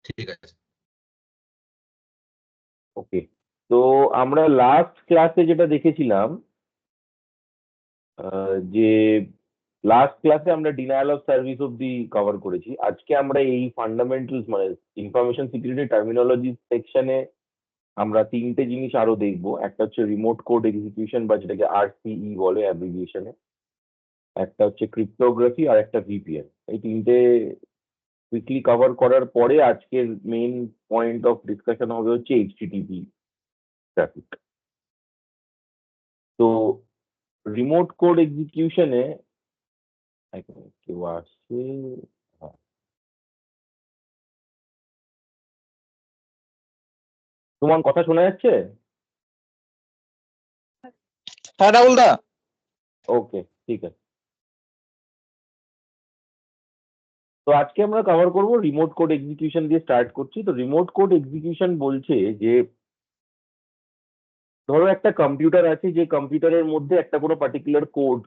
ঠিক আছে। ওকে, তো আমরা লাস্ট ক্লাসে যেটা দেখেছিলাম যে লাস্ট ক্লাসে আমরা ডিনায়াল অফ সার্ভিস অব্দি কভার করেছি। আজকে আমরা এই ফান্ডামেন্টালস মানে ইনফরমেশন সিকিউরিটি টার্মিনোলজি সেকশনে আমরা তিনটে জিনিস আরো দেখবো। একটা হচ্ছে রিমোট কোড এক্সিকিউশন বা যেটাকে আরসিই বলে অ্যাব্রিভিয়েশনে, একটা হচ্ছে ক্রিপ্টোগ্রাফি, আর একটা ভিপিএন। এই তিনটে কুইকলি কভার করার পরে আজকের মেইন পয়েন্ট অফ ডিসকাশন হবে হচ্ছে এইচটিটিপি ট্রাফিক। তো রিমোট কোড এক্সিকিউশনে কেউ আসছে? হ্যাঁ। তোমার কথা শোনা যাচ্ছে? হ্যাঁ রাহুল দা। ওকে, ঠিক আছে। তো আজকে আমরা কভার করব রিমোট কোড এক্সিকিউশন দিয়ে স্টার্ট করছি। তো রিমোট কোড এক্সিকিউশন বলছে যে ধরো একটা কম্পিউটার আছে, যে কম্পিউটারের মধ্যে একটা কোনো পার্টিকুলার কোড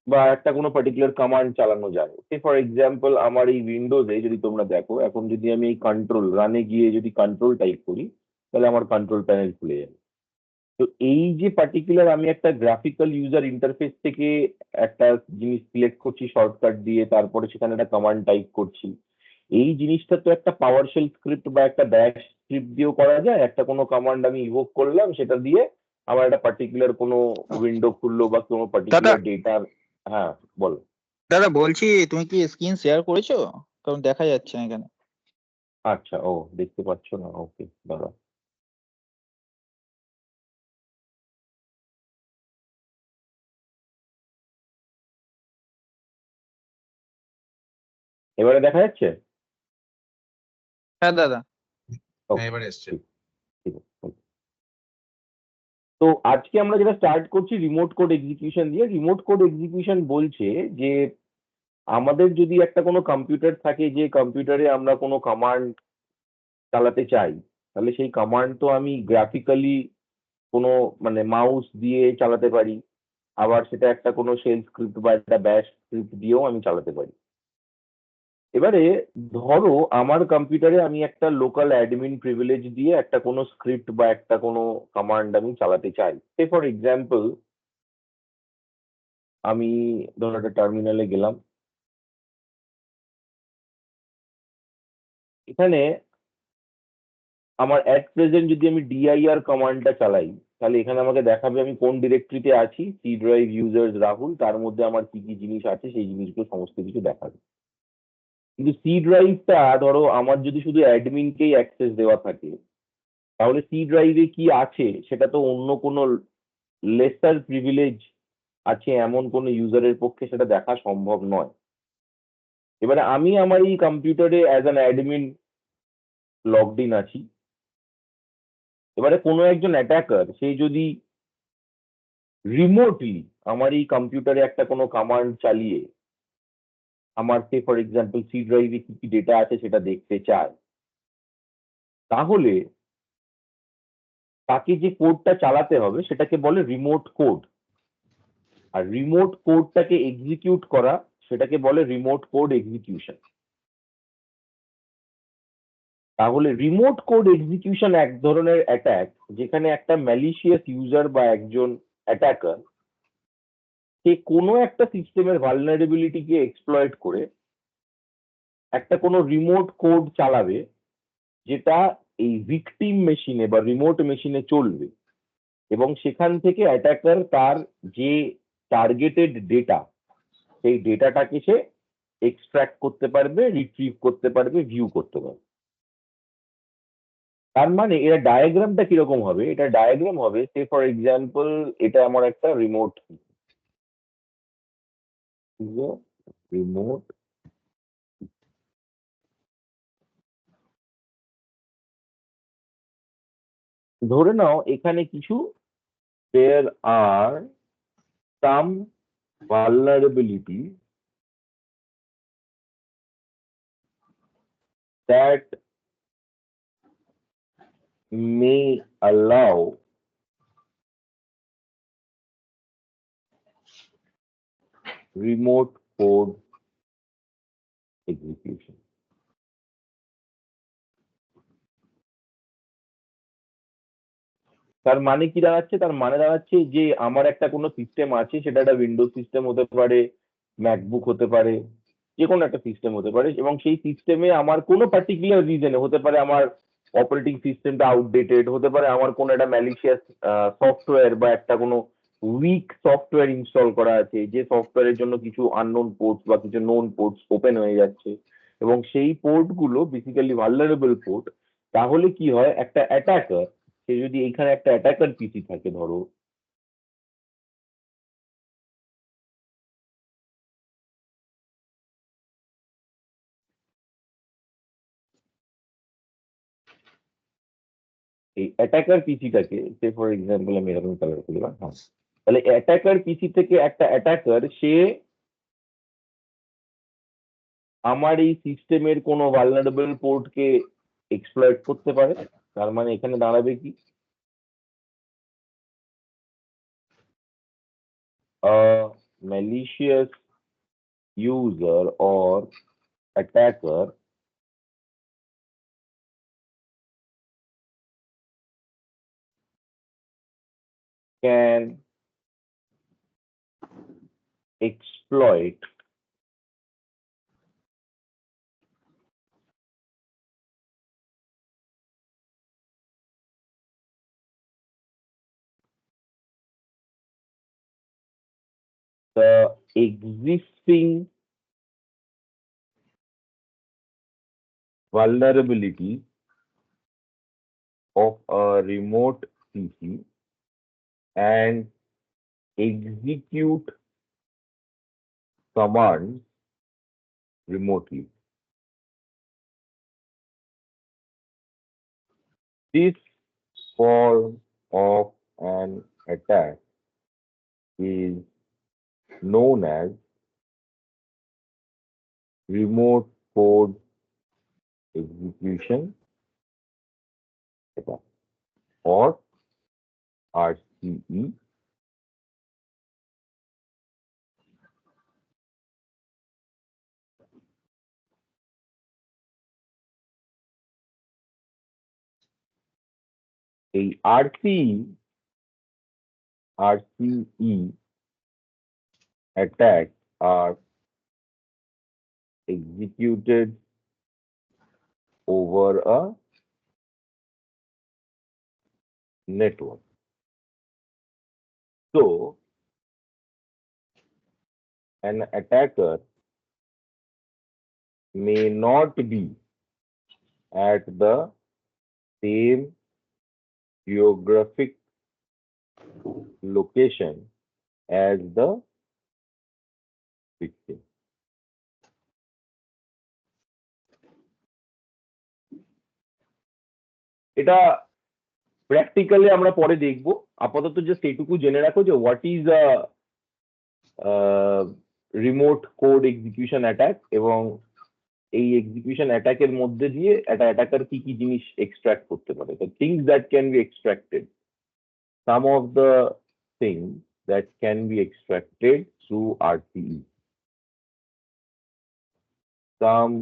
বা একটা কোনো পার্টিকুলার কমান্ড চালানো যায়। সে ফর এক্সাম্পল আমার এই উইন্ডোজে যদি তোমরা দেখো, এখন যদি আমি এই কন্ট্রোল রানে গিয়ে যদি কন্ট্রোল টাইপ করি, তাহলে আমার কন্ট্রোল প্যানেল খুলে যাবে। তো এই যে পার্টিকুলার আমি একটা গ্রাফিক্যাল ইউজার ইন্টারফেস থেকে একটা জিনিস সিলেক্ট করছি শর্টকাট দিয়ে, তারপরে সেখানে একটা কমান্ড টাইপ করছি, এই জিনিসটা তো একটা পাওয়ারশেল স্ক্রিপ্ট বা একটা ব্যাশ স্ক্রিপ্ট দিয়েও করা যায়। একটা কোনো কমান্ড আমি ইভোক করলাম, সেটা দিয়ে আমার একটা পার্টিকুলার কোনো উইন্ডো খুললো বা কোনো দাদা পার্টিকুলার ডেটা। হ্যাঁ, বলো। দাদা বলছি তুমি কি স্ক্রিন শেয়ার করেছো? কারণ দেখা যাচ্ছে না এখানে। আচ্ছা, ও দেখতে পাচ্ছ না? ওকে, দাঁড়া। এবারে দেখা যাচ্ছে? হ্যাঁ দাদা। ওকে, এবার এসছে। ঠিক ঠিক আছে, okay। তো আজকে আমরা যেটা স্টার্ট করছি রিমোট কোড এক্সিকিউশন দিয়ে। রিমোট কোড এক্সিকিউশন বলছে যে আমাদের যদি একটা কোনো কম্পিউটার থাকে, যে কম্পিউটারে আমরা কোনো কমান্ড চালাতে চাই, তাহলে সেই কমান্ড তো আমি গ্রাফিক্যালি কোনো মানে মাউস দিয়ে চালাতে পারি, আবার সেটা একটা কোনো শেল স্ক্রিপ্ট বা একটা ব্যাশ স্ক্রিপ্ট দিয়েও আমি চালাতে পারি। এবারে ধরো আমার কম্পিউটারে আমি একটা লোকাল অ্যাডমিন প্রিভিলেজ দিয়ে একটা কোনো স্ক্রিপ্ট বা একটা কোনো কমান্ড আমি চালাতে চাই। সে ফর এক্সাম্পল আমি ধরো একটা টার্মিনালে গেলাম, এখানে আমার অ্যাট প্রেজেন্ট যদি আমি ডিআইআর কমান্ডটা চালাই, তাহলে এখানে আমাকে দেখাবে আমি কোন ডিরেক্টরিতে আছি, সি ড্রাইভ ইউজার্স রাহুল, তার মধ্যে আমার কি কি জিনিস আছে সেই জিনিসগুলো সমস্ত কিছু দেখাবে। কিন্তু সি ড্রাইভটা ধরো আমার যদি শুধু অ্যাডমিনকেই অ্যাক্সেস দেওয়া থাকে, তাহলে সি ড্রাইভে কি আছে সেটা তো অন্য কোনো লেসার প্রিভিলেজ আছে এমন কোনো ইউজারের পক্ষে সেটা দেখা সম্ভব নয়। এবারে আমি আমার এই কম্পিউটারে as an admin logged in আছি। এবারে কোনো একজন অ্যাটাকার সে যদি রিমোটলি আমার এই কম্পিউটারে একটা কোনো কমান্ড চালিয়ে আমার সে ফর এক্সাম্পল সি ড্রাইভে কি কি ডেটা আছে সেটা দেখতে চায়, তাহলে তাকে যে কোডটা চালাতে হবে সেটাকে বলে রিমোট কোড। আর রিমোট কোডটাকে এক্সিকিউট করা সেটাকে বলে রিমোট কোড এক্সিকিউশন। তাহলে রিমোট কোড এক্সিকিউশন এক ধরনের অ্যাটাক, যেখানে একটা ম্যালিশিয়াস ইউজার বা একজন অ্যাটাকার সে কোনো একটা সিস্টেমের ভালনারেবিলিটিকে এক্সপ্লয়েট করে একটা কোনো রিমোট কোড চালাবে, যেটা এই ভিকটিম মেশিনে বা রিমোট মেশিনে চলবে, এবং সেখান থেকে অ্যাটাকার তার যে টার্গেটেড ডেটা সেই ডেটাটাকে সে এক্সট্রাক্ট করতে পারবে, রিট্রিভ করতে পারবে, ভিউ করতে পারবে। তার মানে এটা ডায়াগ্রামটা কিরকম হবে? এটা ডায়াগ্রাম হবে সে ফর এক্সাম্পল এটা আমার একটা রিমোট রিমোট ধরে নাও এখানে কিছু there are some vulnerability that may allow remote code execution. তার মানে কি দাঁড়াচ্ছে? তার মানে দাঁড়াচ্ছে যে আমার একটা কোনো সিস্টেম আছে, সেটা একটা উইন্ডোজ সিস্টেম হতে পারে, ম্যাকবুক হতে পারে, যে কোনো একটা সিস্টেম হতে পারে, এবং সেই সিস্টেমে আমার কোনো পার্টিকুলার রিজনে হতে পারে আমার অপারেটিং সিস্টেমটা আউটডেটেড, হতে পারে আমার কোনো একটা ম্যালিশিয়াস সফটওয়্যার বা একটা কোনো উইক সফটওয়্যার ইনস্টল করা আছে, যে সফটওয়্যারের জন্য কিছু আননোন পোর্টস বা কিছু নোন পোর্টস ওপেন হয়ে যাচ্ছে, এবং সেই পোর্ট গুলো বেসিক্যালি ভালনারেবল পোর্ট। তাহলে কি হয়, একটা অ্যাটাকার, সে যদি এইখানে একটা অ্যাটাকার পিসি থাকে ধরো, এই অ্যাটাকার পিসিটাকে, সে ফর এক্সাম্পল আমি এরকম কালার করলাম, হ্যাঁ, তাহলে অ্যাটাকার পিসি থেকে একটা অ্যাটাকার সে আমার এই সিস্টেমের কোনো ভালনারেবল পোর্টকে এক্সপ্লয়েট করতে পারে। তার মানে এখানে দাঁড়াবে কি, malicious user or attacker can exploit the existing vulnerability of a remote PC and execute commands remotely. This form of an attack is known as remote code execution attack, or RCE. এই RCE attacks are executed over a network. So, an attacker may not be at the same geographic location as the victim. এটা practically আমরা পরে দেখব। আপাতত just এইটুকু জেনে রাখো যে what is a remote code execution attack, এবং এই এক্সিকিউশন অ্যাটাকের মধ্যে দিয়ে একটা অ্যাটাকার কি কি জিনিস এক্সট্রাক্ট করতে পারে। তো things that can be extracted, some of the things that can be extracted through RCE. Some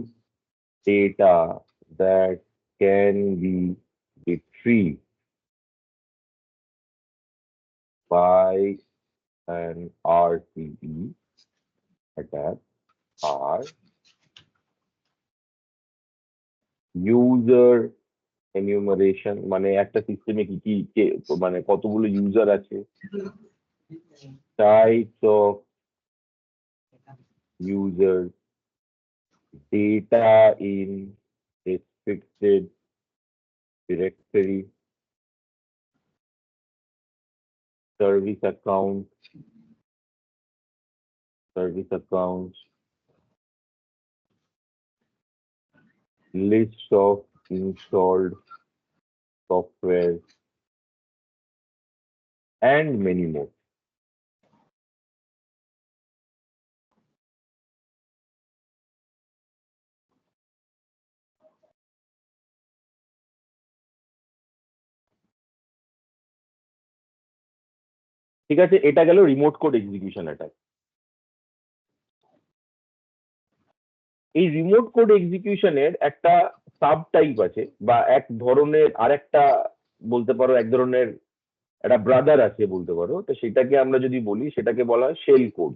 data that can be retrieved by an RCE attack are user enumeration, মানে একটা সিস্টেমে কি কি মানে কতগুলো ইউজার আছে, types of users, data in restricted directory, service accounts, list of installed software, and many more. ঠিক আছে, এটা গেল রিমোট কোড এক্সিকিউশন অ্যাটাক। এই রিমোট কোড এক্সিকিউশনের একটা সাব টাইপ আছে, বা এক ধরনের আরেকটা বলতে পারো এক ধরনের একটা ব্রাদার আছে বলতে পারো, তো সেটাকে আমরা যদি বলি সেটাকে বলা হয় শেল কোড।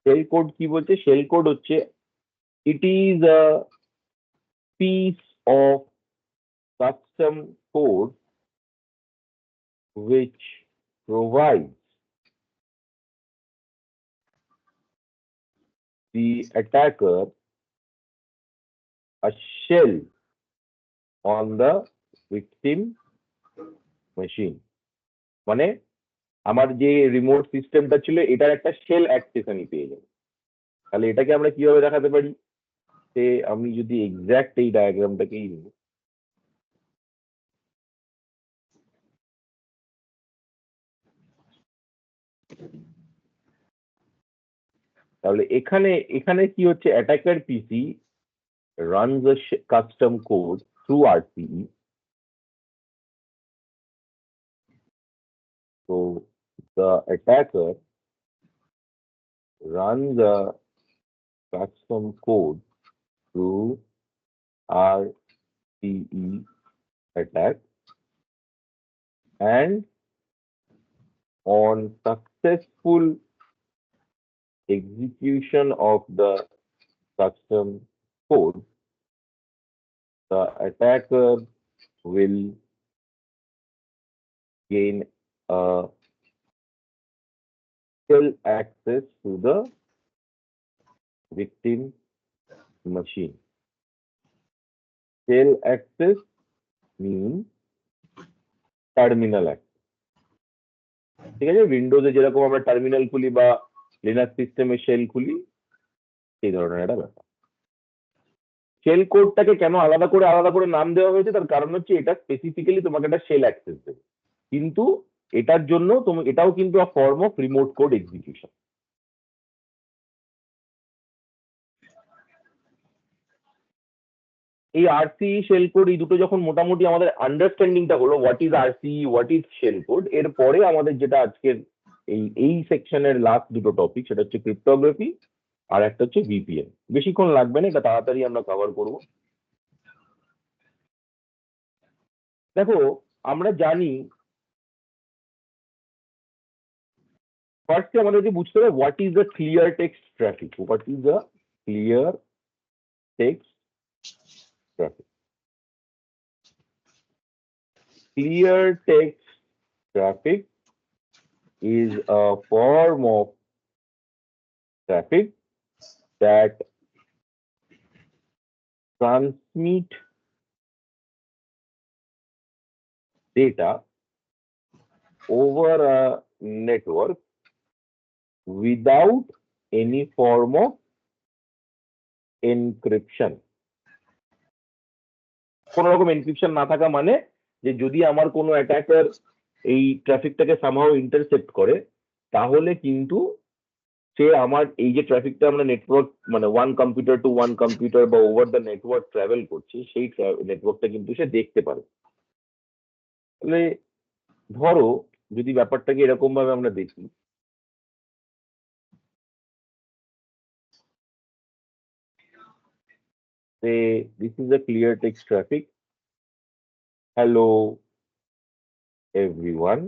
শেল কোড কি বলছে? শেল কোড হচ্ছে it is a piece of custom code which provides the attacker a shell on the victim machine. মানে আমার যে রিমোট সিস্টেমটা ছিল এটার একটা শেল অ্যাক্সেস আমি পেয়ে যাবো। তাহলে এটাকে আমরা কিভাবে দেখাতে পারি? যে আমি যদি এক্স্যাক্ট এই ডায়াগ্রামটাকেই নিই, তাহলে এখানে এখানে কি হচ্ছে, attacker PC runs a custom code through RCE. So the attacker runs a custom code through RCE attack, and on successful execution of the custom code, the attacker will gain a shell access to the victim machine. Shell access means terminal access. ঠিক আছে, উইন্ডোজে যেরকম আমরা terminal খুলি বা Linux সিস্টেমে shell খুলি, সেই ধরনের একটা ব্যাপার। শেল কোডটাকে কেন আলাদা করে নাম দেওয়া হয়েছে, তার কারণ হচ্ছে এটা স্পেসিফিক্যালি তোমাকে একটা শেল অ্যাক্সেস দেবে, কিন্তু এটার জন্য এটাও কিন্তু form of remote code execution. এই আরসি শেল কোড, এই দুটো যখন মোটামুটি আমাদের আন্ডারস্ট্যান্ডিংটা হলো what is RC, what is shell code, এরপরে আমাদের যেটা আজকের এই সেকশনের লাস্ট দুটো টপিক, সেটা হচ্ছে ক্রিপ্টোগ্রাফি আর একটা হচ্ছে ভিপিএন। বেশিক্ষণ লাগবে না, এটা তাড়াতাড়ি আমরা কভার করব। দেখো, আমরা জানি ফার্স্টে আমাদেরকে বুঝতে হবে what is the clear text traffic. What is the clear text traffic? Clear text traffic is a form of traffic that transmit data over a network without any form of encryption. কোন রকম encryption না থাকা মানে যে যদি আমার কোনো attacker এই ট্রাফিকটাকে সামহাও ইন্টারসেপ্ট করে, তাহলে কিন্তু সে আমার এই যে ট্রাফিকটা আমরা নেটওয়ার্ক মানে one computer to one computer বা ওভার দ্য নেটওয়ার্ক ট্রাভেল করছি, সেই নেটওয়ার্কটা কিন্তু সে দেখতে পারে। তাহলে ধরো যদি ব্যাপারটাকে এরকম ভাবে আমরা দেখি, say this is a clear text traffic. Hello everyone,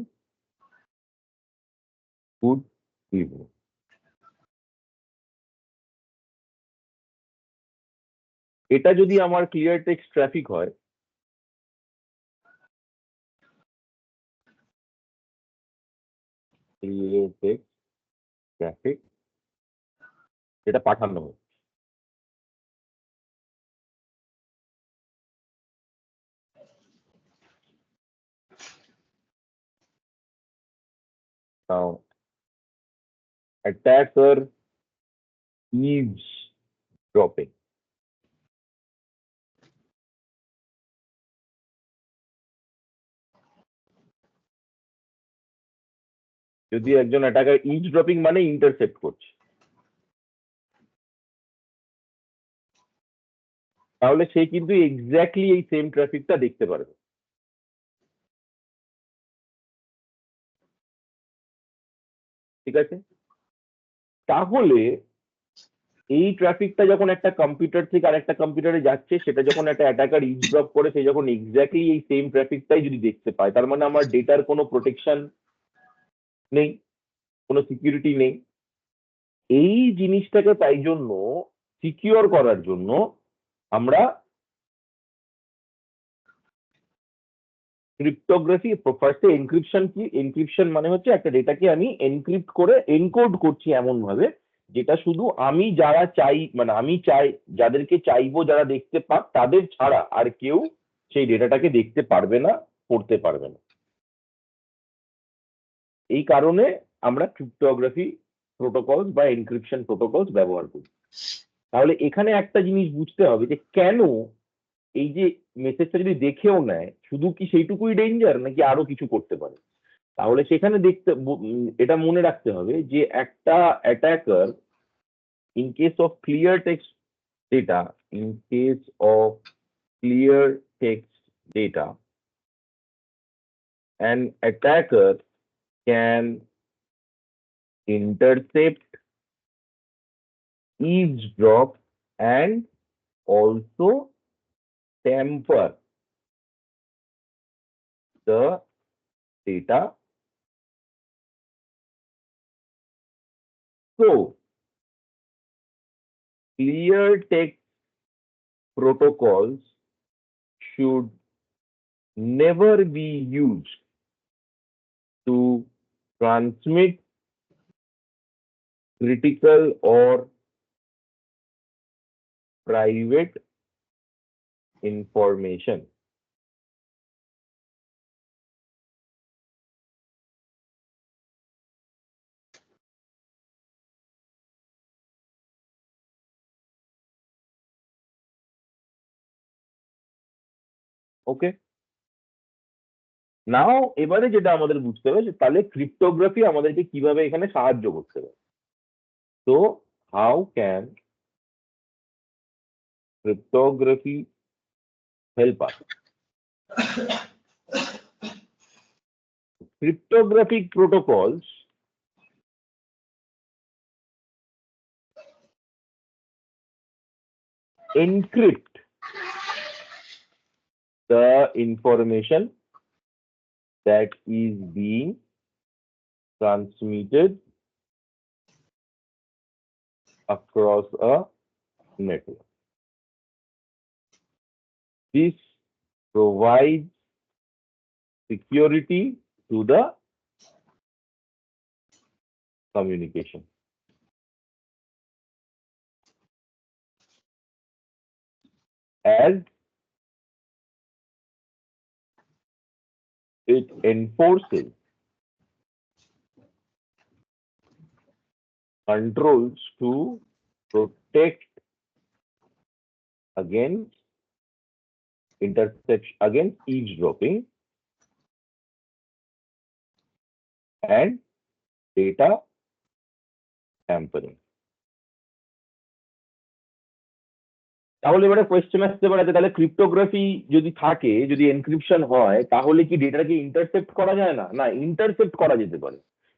good evening. এটা যদি আমার ক্লিয়ার টেক্সট ট্রাফিক হয়, ক্লিয়ার টেক্সট ট্রাফিক, যেটা পাঠানো হয়, now attacker eavesdropping. যদি একজন অ্যাটাকার ইভসড্রপিং মানে ইন্টারসেপ্ট করছে, তাহলে সে কিন্তু এক্স্যাক্টলি এই সেম ট্রাফিকটা দেখতে পারবে। ঠিক আছে, তাহলে এই ট্রাফিকটা যখন একটা কম্পিউটার থেকে আরেকটা কম্পিউটারে যাচ্ছে, সেটা যখন একটা অ্যাটাকার ইভড্রপ করে, সে যখন এক্স্যাক্টলি এই সেম ট্রাফিকটাই যদি দেখতে পায়, তার মানে আমার ডেটার কোনো প্রোটেকশন নেই, কোনো সিকিউরিটি নেই। এই জিনিসটাকে তাই জন্য সিকিউর করার জন্য আমরা ক্রিপ্টোগ্রাফি, ফার্স্টে এনক্রিপশন কি, এনক্রিপশন মানে হচ্ছে একটা ডেটাকে আমি এনক্রিপ্ট করে এনকোড করছি এমন ভাবে যেটা শুধু আমি যারা চাই, মানে আমি চাই যাদেরকে চাইবো যারা দেখতে পাক, তাদের ছাড়া আর কেউ সেই ডেটাটাকে দেখতে পারবে না, পড়তে পারবে না। এই কারণে আমরা ক্রিপ্টোগ্রাফি প্রোটোকলস বা এনক্রিপশন প্রোটোকলস ব্যবহার করি। তাহলে এখানে একটা জিনিস বুঝতে হবে যে কেন এই যে মেসেজটা যদি দেখেও নেয়, শুধু কি সেইটুকুই ডেঞ্জার নাকি আরো কিছু করতে পারে? তাহলে সেখানে এটা মনে রাখতে হবে যে একটা attacker, in case of clear text data, in case of clear text data, an attacker can intercept, eavesdrop, and also tamper the data. So clear text protocols should never be used to transmit critical or private information. ওকে, নাও এবারে যেটা আমাদের বুঝতে হবে যে তাহলে cryptography আমাদেরকে কিভাবে এখানে সাহায্য করতে পারে। তো how can cryptography help us? Cryptographic protocols encrypt the information that is being transmitted across a network. This provides security to the communication. As it enforces controls to protect against interception, against eavesdropping and data tampering. তাহলে এবারে question আসতে পারে যে তাহলে cryptography যদি থাকে, যদি encryption হয়, তাহলে কি ডেটাকে ইন্টারসেপ্ট করা যায় না? না, ইন্টারসেপ্ট করা যেতে পারে,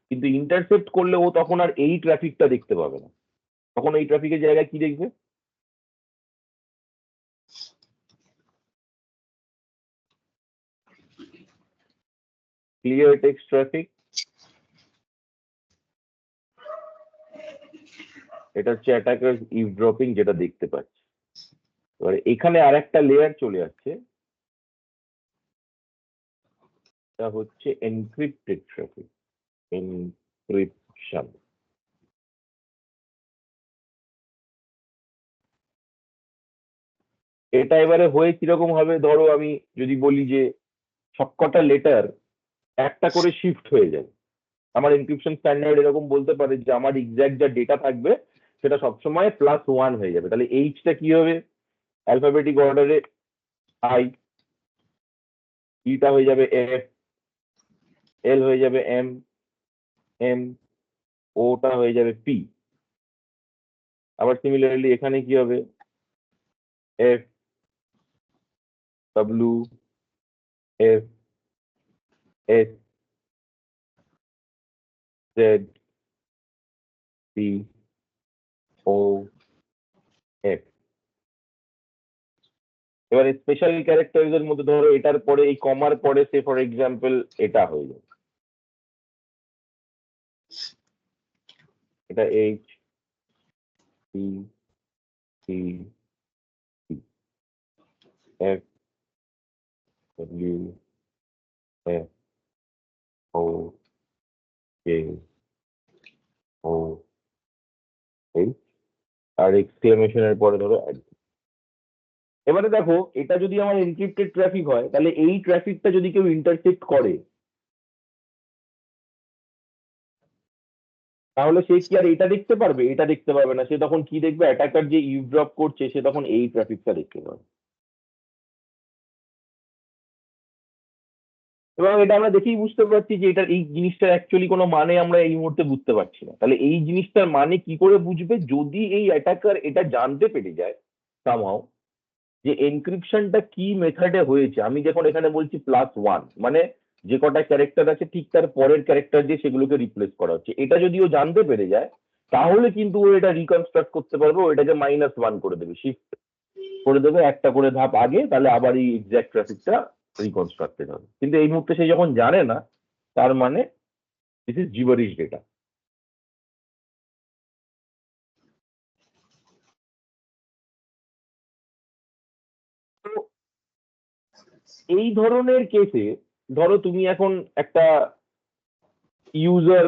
কিন্তু ইন্টারসেপ্ট করলে ও তখন আর এই ট্রাফিকটা দেখতে পাবে না। তখন এই ট্রাফিকের জায়গায় কি দেখবে? Clear text traffic. এটা হচ্ছে অ্যাটাকার ইভড্রপিং, যেটা দেখতে পাচ্ছে। এবারে এখানে আর একটা লেয়ার চলে আসছে, এটা হচ্ছে এনক্রিপ্টেড ট্রাফিক, এনক্রিপশন। এটা এবারে হয়ে কিরকম হবে? ধরো আমি যদি বলি যে সবকটা লেটার একটা করে শিফট হয়ে যাবে, আমার এনক্রিপশন স্ট্যান্ডার্ড এরকম বলতে পারে যে আমার এক্সাক্ট যা ডেটা থাকবে সেটা সবসময় +1 হয়ে যাবে। তাহলে এইচটা কি হবে? অ্যালফাবেটিক অর্ডারে আই, ইটা হয়ে যাবে এফ, এল হয়ে যাবে এম, এম, ওটা হয়ে যাবে পি। আবার সিমিলারলি এখানে কি হবে? F, W, F, S, Z, P, O, এবার স্পেশাল ক্যারেক্টার্স এর মধ্যে ধরো এটার পরে এই কমার পরে সে ফর এক্সাম্পল এটা হয়ে যাবে, এটা H T T F W F O K O H R এক্সক্লেমেশনের পরে ধরো এবারে দেখো এটা যদি আমার এনক্রিপ্টেড ট্রাফিক হয় তাহলে এই ট্রাফিকটা যদি কেউ ইন্টারসেপ্ট করে তাহলে সে কি আর এটা দেখতে পারবে? এটা দেখতে পারবে না। সে তখন কি দেখবে? অ্যাটাকার যে ইভড্রপ করছে সে তখন এই ট্রাফিকটা দেখতে পাবে। এবং এটা আমরা দেখেই বুঝতে পারছি যে এটা এই জিনিসটার অ্যাকচুয়ালি কোনো মানে আমরা এই মুহূর্তে বুঝতে পারছি না। তাহলে এই জিনিসটার মানে কি করে বুঝবে? যদি এই অ্যাটাকার এটা জানতে পেরে যায় সামহাও যে এনক্রিপশনটা কি মেথডে হয়েছে। আমি যখন এখানে বলছি +1 মানে যে কটা ক্যারেক্টার আছে ঠিক তার পরের ক্যারেক্টার দিয়ে সেগুলোকে রিপ্লেস করা হচ্ছে, এটা যদি ও জানতে পেরে যায় তাহলে কিন্তু ও এটা রিকনস্ট্রাক্ট করতে পারবে। ও এটাকে -1 করে দেবে, শিফট করে দেবে একটা করে ধাপ আগে, তাহলে আবার এই এক্সাক্ট ট্রাফিকটা রিকনস্ট্রাক্টেড হবে। কিন্তু এই মুহূর্তে সে যখন জানে না, তার মানে দিস ইজ জিবারিশ ডেটা। তো এই ধরনের কেসে ধরো তুমি এখন একটা ইউজার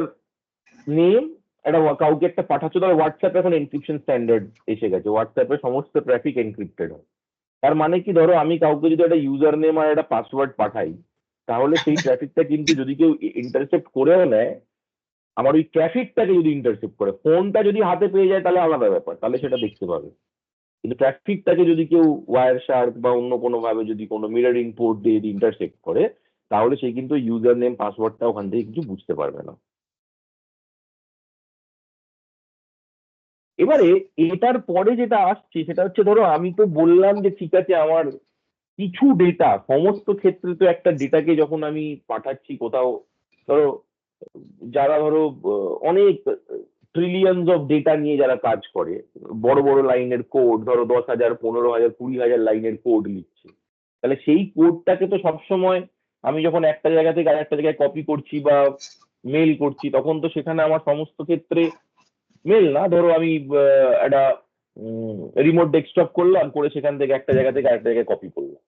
নেম একটা কাউকে একটা পাঠাচ্ছ, ধরো হোয়াটসঅ্যাপ এখন এনক্রিপশন স্ট্যান্ডার্ড এসে গেছে, হোয়াটসঅ্যাপে সমস্ত ট্রাফিক এনক্রিপ্টেড হয়। তার মানে কি, ধরো আমি কাউকে যদি একটা ইউজার নেম আর একটা পাসওয়ার্ড পাঠাই তাহলে সেই ট্রাফিকটা কিন্তু যদি কেউ ইন্টারসেপ্ট করেও নেয়, আমার ওই ট্রাফিকটাকে যদি ইন্টারসেপ্ট করে, ফোনটা যদি হাতে পেয়ে যায় তাহলে আলাদা ব্যাপার, তাহলে সেটা দেখতে পাবে। কিন্তু ট্রাফিকটাকে যদি কেউ ওয়্যার শার্ক বা অন্য কোনো ভাবে যদি কোনো মিররিং পোর্ট দিয়ে ইন্টারসেপ্ট করে তাহলে সে কিন্তু ইউজার নেম পাসওয়ার্ডটা ওখান থেকে কিছু বুঝতে পারবে না। এবারে এটার পরে যেটা আসছে সেটা হচ্ছে, ধরো আমি তো বললাম যে ঠিক আছে আমার কিছু ডেটা, সমস্ত ক্ষেত্রে তো একটা ডেটাকে যখন আমি পাঠাচ্ছি কোথাও, ধরো যারা ধরো অনেক ট্রিলিয়নস অফ ডেটা নিয়ে যারা কাজ করে, বড় বড় লাইনের কোড, ধরো 10,000 15,000 20,000 লাইনের কোড লিখছে, তাহলে সেই কোডটাকে তো সবসময় আমি যখন একটা জায়গা থেকে আরেকটা জায়গায় কপি করছি বা মেল করছি তখন তো সেখানে আমার সমস্ত ক্ষেত্রে মেল না, ধরো আমি একটা রিমোট ডেস্কটপ করলাম, করে সেখান থেকে একটা জায়গা থেকে আরেকটা জায়গায় কপি করলাম।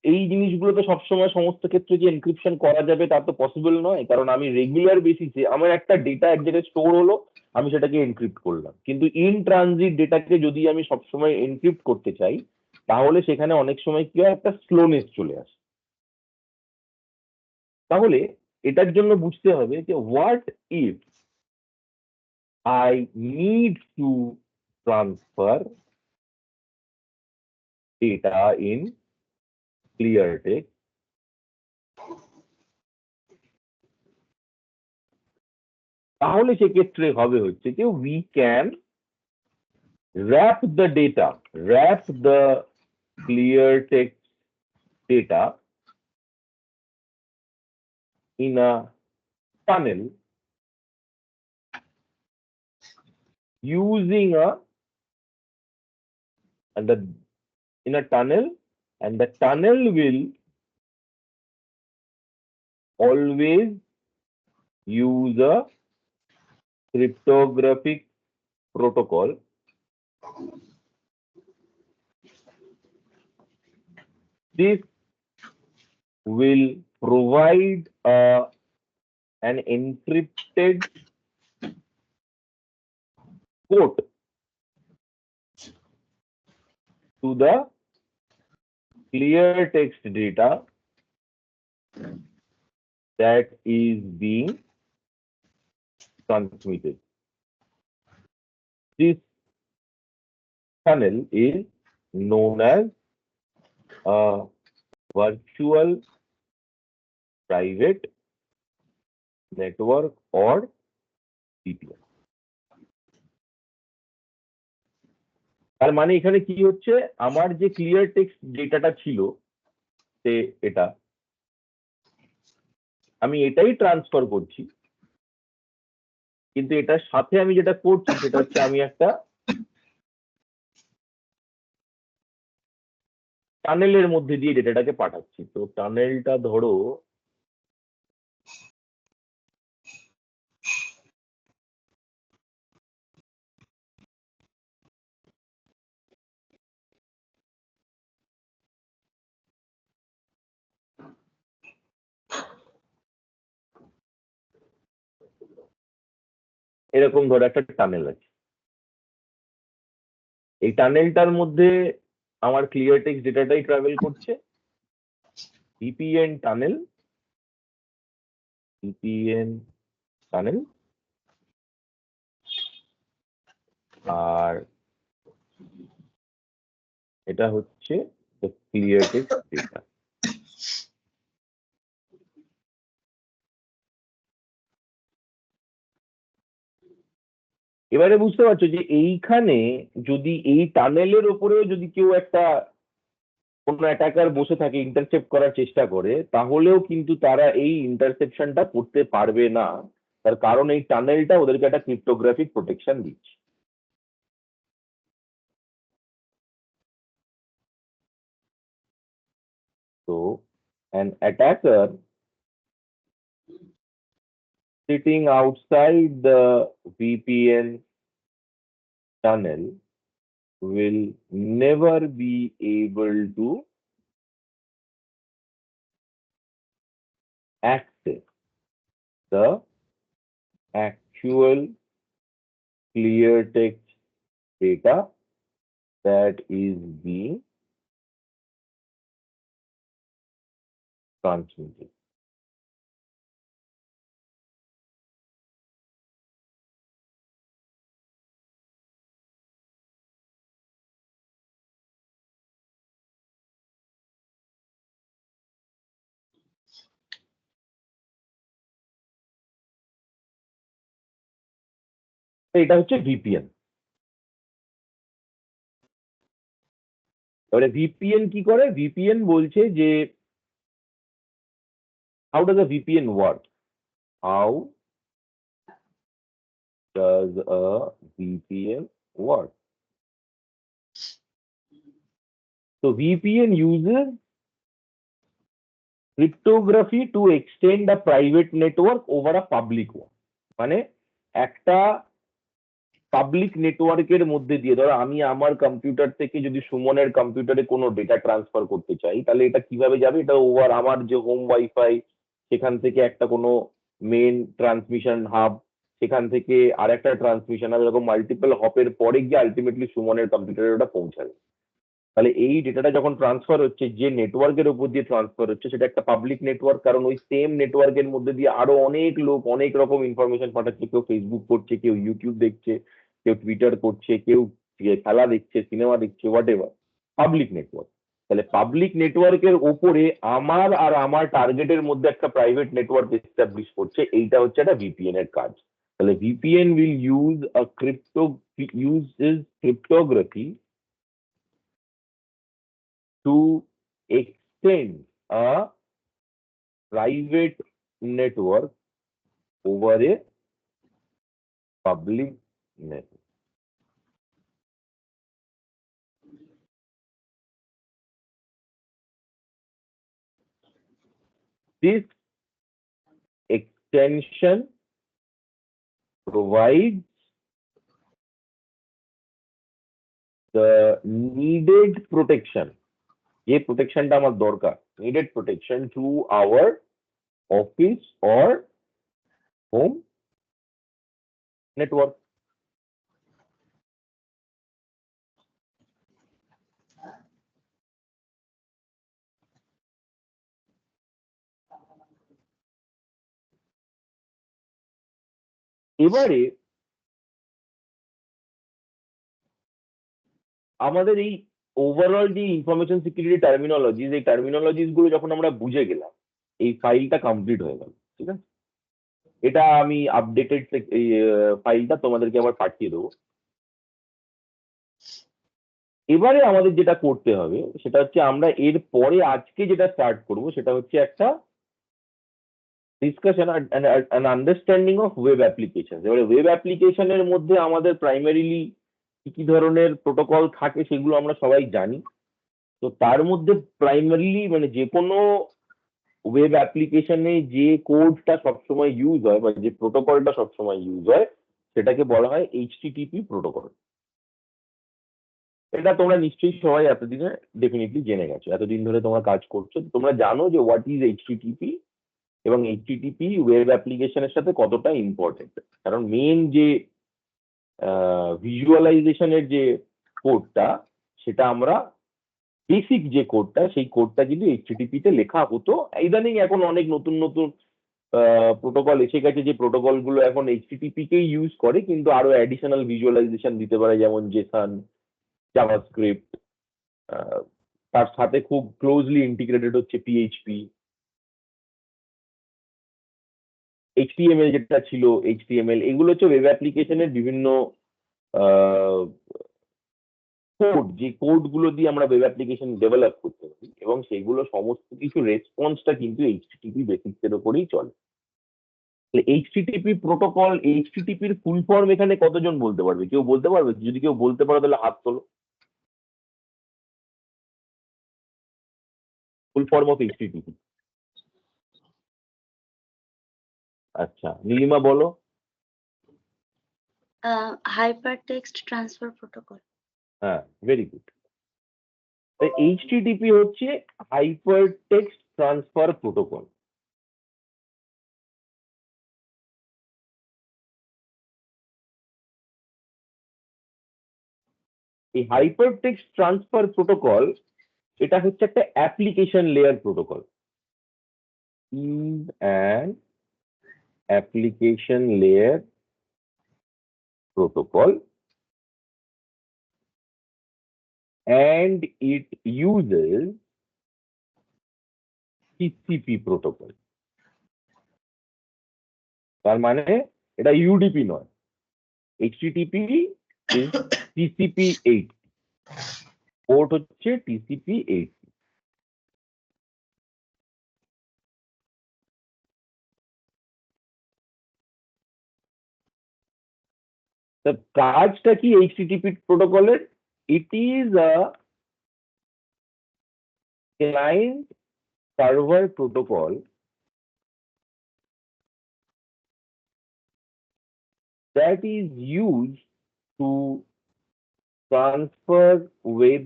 এই জিনিসগুলো তো সবসময় সমস্ত ক্ষেত্রে যে এনক্রিপশন করা যাবে তা তো পসিবল নয়, কারণ আমি রেগুলার বেসিসে আমার একটা ডেটা এক জায়গায় স্টোর হলো, আমি সেটাকে এনক্রিপ্ট করলাম। কিন্তু ইন ট্রানজিট ডেটাকে যদি আমি সবসময় এনক্রিপ্ট করতে চাই তাহলে সেখানে অনেক সময় কি হয়, একটা স্লোনেস চলে আসে। তাহলে এটার জন্য বুঝতে হবে যে what if I need to transfer data in clear text, তাহলে সেক্ষেত্রে হবে হচ্ছে যে we can wrap the data, wrap the clear text data in a tunnel using a and the in a tunnel, and the tunnel will always use a cryptographic protocol. This will provide an encrypted code to the clear text data that is being transmitted. This tunnel is known as a virtual private network or VPN. তার মানে এখানে কি হচ্ছে, আমার যে clear text ডেটাটা ছিল সে এটা, আমি এটাই ট্রান্সফার করছি, কিন্তু এটার সাথে আমি যেটা করছি সেটা হচ্ছে আমি একটা টানেলের মধ্যে দিয়ে ডেটাটাকে পাঠাচ্ছি। তো টানেলটা ধরো এরকম ধরো একটা টানেল আছে। এই টানেলটার মধ্যে আমার ক্লিয়ার টেক্সট ডেটাটাই ট্রাভেল করছে। ভিপিএন টানেল, ভিপিএন টানেল, আর এটা হচ্ছে ক্লিয়ার টেক্সট ডেটা। এবারে বুঝতে পারছো যে এইখানে যদি এই টানেলের ওপরেও যদি কেউ একটা কোনো অ্যাটাকার বসে থাকে, ইন্টারসেপ্ট করার চেষ্টা করে, তাহলেও কিন্তু তারা এই ইন্টারসেপশনটা করতে পারবে না। তার কারণ এই টানেলটা ওদেরকে একটা ক্রিপ্টোগ্রাফিক প্রোটেকশন দিচ্ছে। তো an attacker sitting outside the VPN tunnel will never be able to access the actual clear text data that is being transmitted. এটা হচ্ছে ভিপিএন। এবারে ভিপিএন কি করে? ভিপিএন বলছে যে how does a VPN work, how does a VPN work. So VPN uses cryptography to extend a private network over a public one. মানে একটা public নেটওয়ার্কের মধ্যে দিয়ে, ধরো আমি আমার কম্পিউটার থেকে যদি সুমনের কম্পিউটারে কোনো ডেটা ট্রান্সফার করতে চাই, তাহলে এটা কিভাবে যাবে? এটা ওভার আমার যে হোম ওয়াইফাই, সেখান থেকে একটা কোনো মেন ট্রান্সমিশন হাব, সেখান থেকে আর একটা ট্রান্সমিশন হাব, এরকম মাল্টিপল হপের পরে গিয়ে আলটিমেটলি সুমনের কম্পিউটারে ওটা পৌঁছাবে। তাহলে এই ডেটাটা যখন ট্রান্সফার হচ্ছে, যে নেটওয়ার্কের উপর দিয়ে ট্রান্সফার হচ্ছে সেটা একটা পাবলিক নেটওয়ার্ক, কারণ ওই সেম নেটওয়ার্কের মধ্যে দিয়ে আরো অনেক লোক অনেক রকম ইনফরমেশন পাঠাচ্ছে। কেউ ফেসবুক করছে, কেউ ইউটিউব দেখছে, কেউ টুইটার করছে, কেউ খেলা দেখছে, সিনেমা দেখছে, হোয়াট এভার, পাবলিক নেটওয়ার্ক। তাহলে পাবলিক নেটওয়ার্কের ওপরে আমার আর আমার টার্গেটের মধ্যে একটা প্রাইভেট নেটওয়ার্ক এস্টাবলিশ করছে, এইটা হচ্ছে একটা ভিপিএন এর কাজ। তাহলে VPN will use a cryptography to extend a private network over a public network. This extension provides the needed protection, যে প্রোটেকশনটা আমার দরকার, needed protection to our office or home network. এবারে আমাদের এই ওভারঅল যে ইনফরমেশন সিকিউরিটি টার্মিনোলজিস, এই terminologies গুলো যখন আমরা বুঝে গেলাম, এই ফাইলটা কমপ্লিট হয়ে গেল। ঠিক আছে, এটা আমি আপডেটেড এই ফাইলটা তোমাদেরকে আবার পাঠিয়ে দেবো। এবারে আমাদের যেটা করতে হবে সেটা হচ্ছে, আমরা এর পরে আজকে যেটা স্টার্ট করব সেটা হচ্ছে একটা discussion and understanding of web application. এবারে ওয়েব অ্যাপ্লিকেশনের মধ্যে আমাদের প্রাইমারিলি কি কি ধরনের প্রোটোকল থাকে সেগুলো আমরা সবাই জানি। তো তার মধ্যে প্রাইমারিলি মানে যে কোনো ওয়েব অ্যাপ্লিকেশনে যে কোডটা সবসময় ইউজ হয় বা যে প্রোটোকলটা সবসময় ইউজ হয় সেটাকে বলা হয় এইচটিটিপি প্রোটোকল। এটা তোমরা নিশ্চয়ই সবাই এতদিনে ডেফিনেটলি জেনে গেছো, এতদিন ধরে তোমরা কাজ করছো, তোমরা জানো যে হোয়াট ইজ এইচটিটিপি এবং এইচটিটিপি ওয়েব অ্যাপ্লিকেশনের সাথে কতটা ইম্পর্টেন্ট। কারণ মেন যে ভিজুয়ালাইজেশনের যে কোডটা, সেটা আমরা বেসিক যে কোডটা, সেই কোডটা কিন্তু এইচটিটিপি তে লেখা হতো। ইদানিং এখন অনেক নতুন নতুন প্রোটোকল এসে গেছে, যে প্রোটোকল গুলো এখন এইচটিটিপি কেই ইউজ করে, কিন্তু আরো অ্যাডিশনাল ভিজুয়ালাইজেশন দিতে পারে, যেমন জেসন, জাভাস্ক্রিপ্ট, তার সাথে খুব ক্লোজলি ইন্টিগ্রেটেড হচ্ছে পিএইচপি, এইচটিএমএল যেটা ছিল এইচটিএমএল। এগুলো হচ্ছে ওয়েব অ্যাপ্লিকেশনের বিভিন্ন কোড, যে কোড গুলো দিয়ে আমরা ওয়েব অ্যাপ্লিকেশন ডেভেলপ করতে পারি, এবং সেগুলো সমস্ত কিছু রেসপন্সটা কিন্তু এইচটিটিপি বেসিক্স এর উপরেই চলে। এইচটিটিপি প্রোটোকল, এইচটিটিপির ফুল ফর্ম এখানে কতজন বলতে পারবে? কেউ বলতে পারবে? যদি কেউ বলতে পারো তাহলে হাত তোলো। Full form of HTTP. আচ্ছা, নীলিমা বলো। Hypertext Transfer Protocol. হ্যাঁ, ভেরি গুড। এইচটিটিপি হচ্ছে হাইপার টেক্সট ট্রান্সফার প্রোটোকল। এই হাইপার টেক্সট ট্রান্সফার প্রোটোকল এটা হচ্ছে একটা application layer protocol. An application layer protocol, and it uses TCP protocol. তার মানে এটা ইউডিপি নয়, এইচটিটিপি ইজ TCP/8, পোর্ট হচ্ছে TCP/8। তা কাজটা কি এইচটিটিপি প্রোটোকলের? It is a client server protocol that is used to transfer web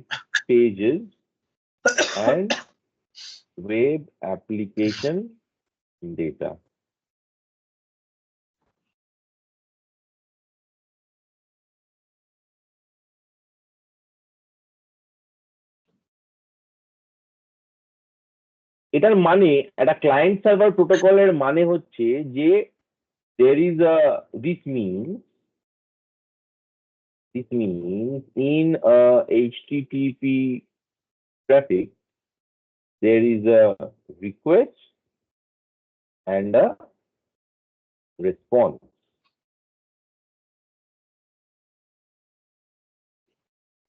pages and web application data. এটার মানে, একটা ক্লায়েন্ট সার্ভার প্রোটোকলের মানে হচ্ছে যে there is a this means in a HTTP traffic there is a request and a response.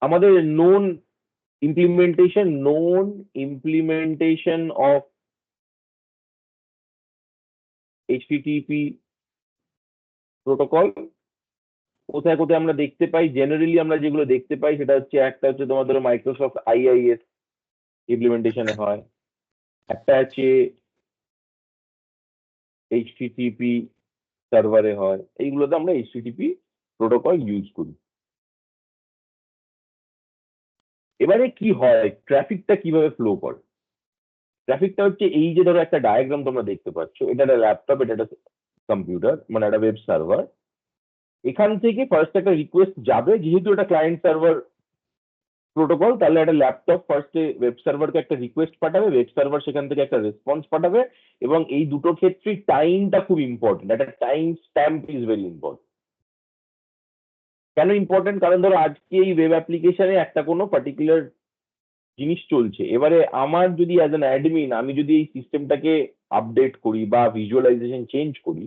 আমাদের known implementation of HTTP protocol কোথায় কোথায় আমরা দেখতে পাই? জেনারেলি আমরা যেগুলো দেখতে পাই সেটা হচ্ছে, একটা হচ্ছে তোমার ধরো মাইক্রোসফট আইআইএস ইমপ্লিমেন্টেশনে হয়, একটা আছে এইচটিটিপি সার্ভারে হয়। এইগুলোতে আমরা এইচটিটিপি প্রোটোকল ইউজ করি। এবারে কি হয়, ট্রাফিকটা কিভাবে ফ্লো করে? ট্রাফিকটা হচ্ছে এই যে ধরো একটা ডায়াগ্রাম তোমরা দেখতে পাচ্ছ, এটা একটা ল্যাপটপ, এটা একটা কম্পিউটার, মানে একটা ওয়েব সার্ভার। এখান থেকে ফার্স্ট একটা রিকোয়েস্ট যাবে, যেহেতু এটা ক্লায়েন্ট সার্ভার প্রোটোকল, তাহলে একটা ল্যাপটপ ফার্স্টে ওয়েব সার্ভারকে একটা রিকোয়েস্ট পাঠাবে, ওয়েব সার্ভার সেখান থেকে একটা রেসপন্স পাঠাবে, এবং এই দুটো ক্ষেত্রেই টাইমটা খুব ইম্পর্টেন্ট। একটা time stamp is very important. কেন ইম্পর্টেন্ট? কারণ ধরো আজকে এই ওয়েব অ্যাপ্লিকেশনে একটা কোনো পার্টিকুলার জিনিস চলছে, এবারে আমার যদি অ্যাজ অ্যান অ্যাডমিন আমি যদি এই সিস্টেমটাকে আপডেট করি বা ভিজুয়ালাইজেশন চেঞ্জ করি,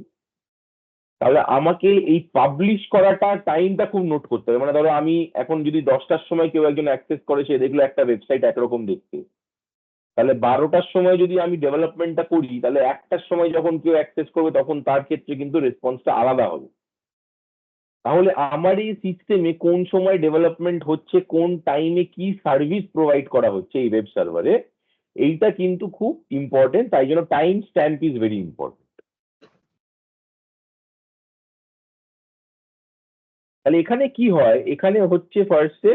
তাহলে আমাকে এই পাবলিশ করাটা টাইমটা খুব নোট করতে হবে। মানে ধরো আমি এখন যদি 10টার সময় কেউ একজন অ্যাক্সেস করে, সে দেখলো একটা ওয়েবসাইট একরকম দেখতে, তাহলে 12টার সময় যদি আমি ডেভেলপমেন্টটা করি, তাহলে 1টার সময় যখন কেউ অ্যাক্সেস করবে তখন তার ক্ষেত্রে কিন্তু রেসপন্সটা আলাদা হবে। তাহলে আমার এই সিস্টেমে কোন সময় ডেভেলপমেন্ট হচ্ছে, কোন টাইমে কি সার্ভিস প্রোভাইড করা হচ্ছে এই ওয়েব সার্ভারে, এইটা কিন্তু খুব ইম্পর্টেন্ট। তাই জন্য time stamp is very important. তাহলে এখানে কি হয়, এখানে হচ্ছে ফার্স্টে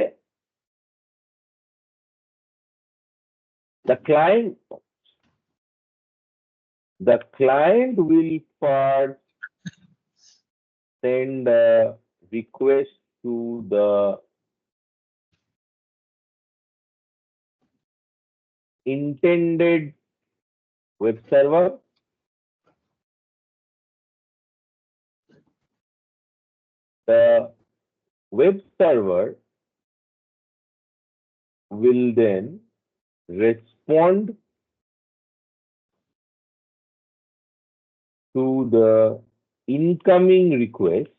the client will first send a request to the intended web server. The web server will then respond to the incoming request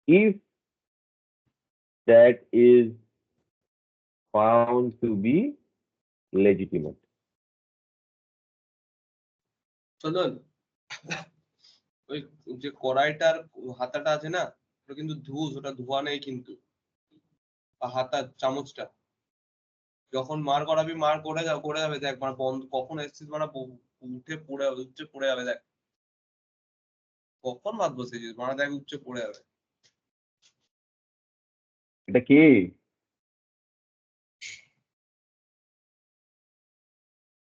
if that is found to be legitimate. চন্দন, ওই যে কড়াইটার হাতাটা আছে না, ওটা কিন্তু ওটা ধোয়া নেই কিন্তু। হাতা চামচটা যখন মার করাবি, মার করে যাবে দেখ, মানে বন্ধ কখন এসছিস, মানে উঠে পড়ে যাবে দেখ, কখন ভাত বসেছিস, মানে দেখ উঠে পড়ে যাবে। এটা কে?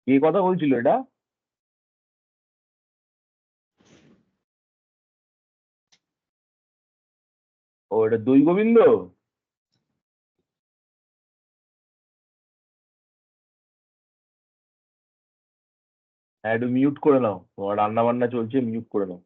কে কথা বলছিল এটা? ও, এটা দুই গোবিন্দ। হ্যাঁ, একটু মিউট করে নাও, তোমার রান্না বান্না চলছে, মিউট করে নাও।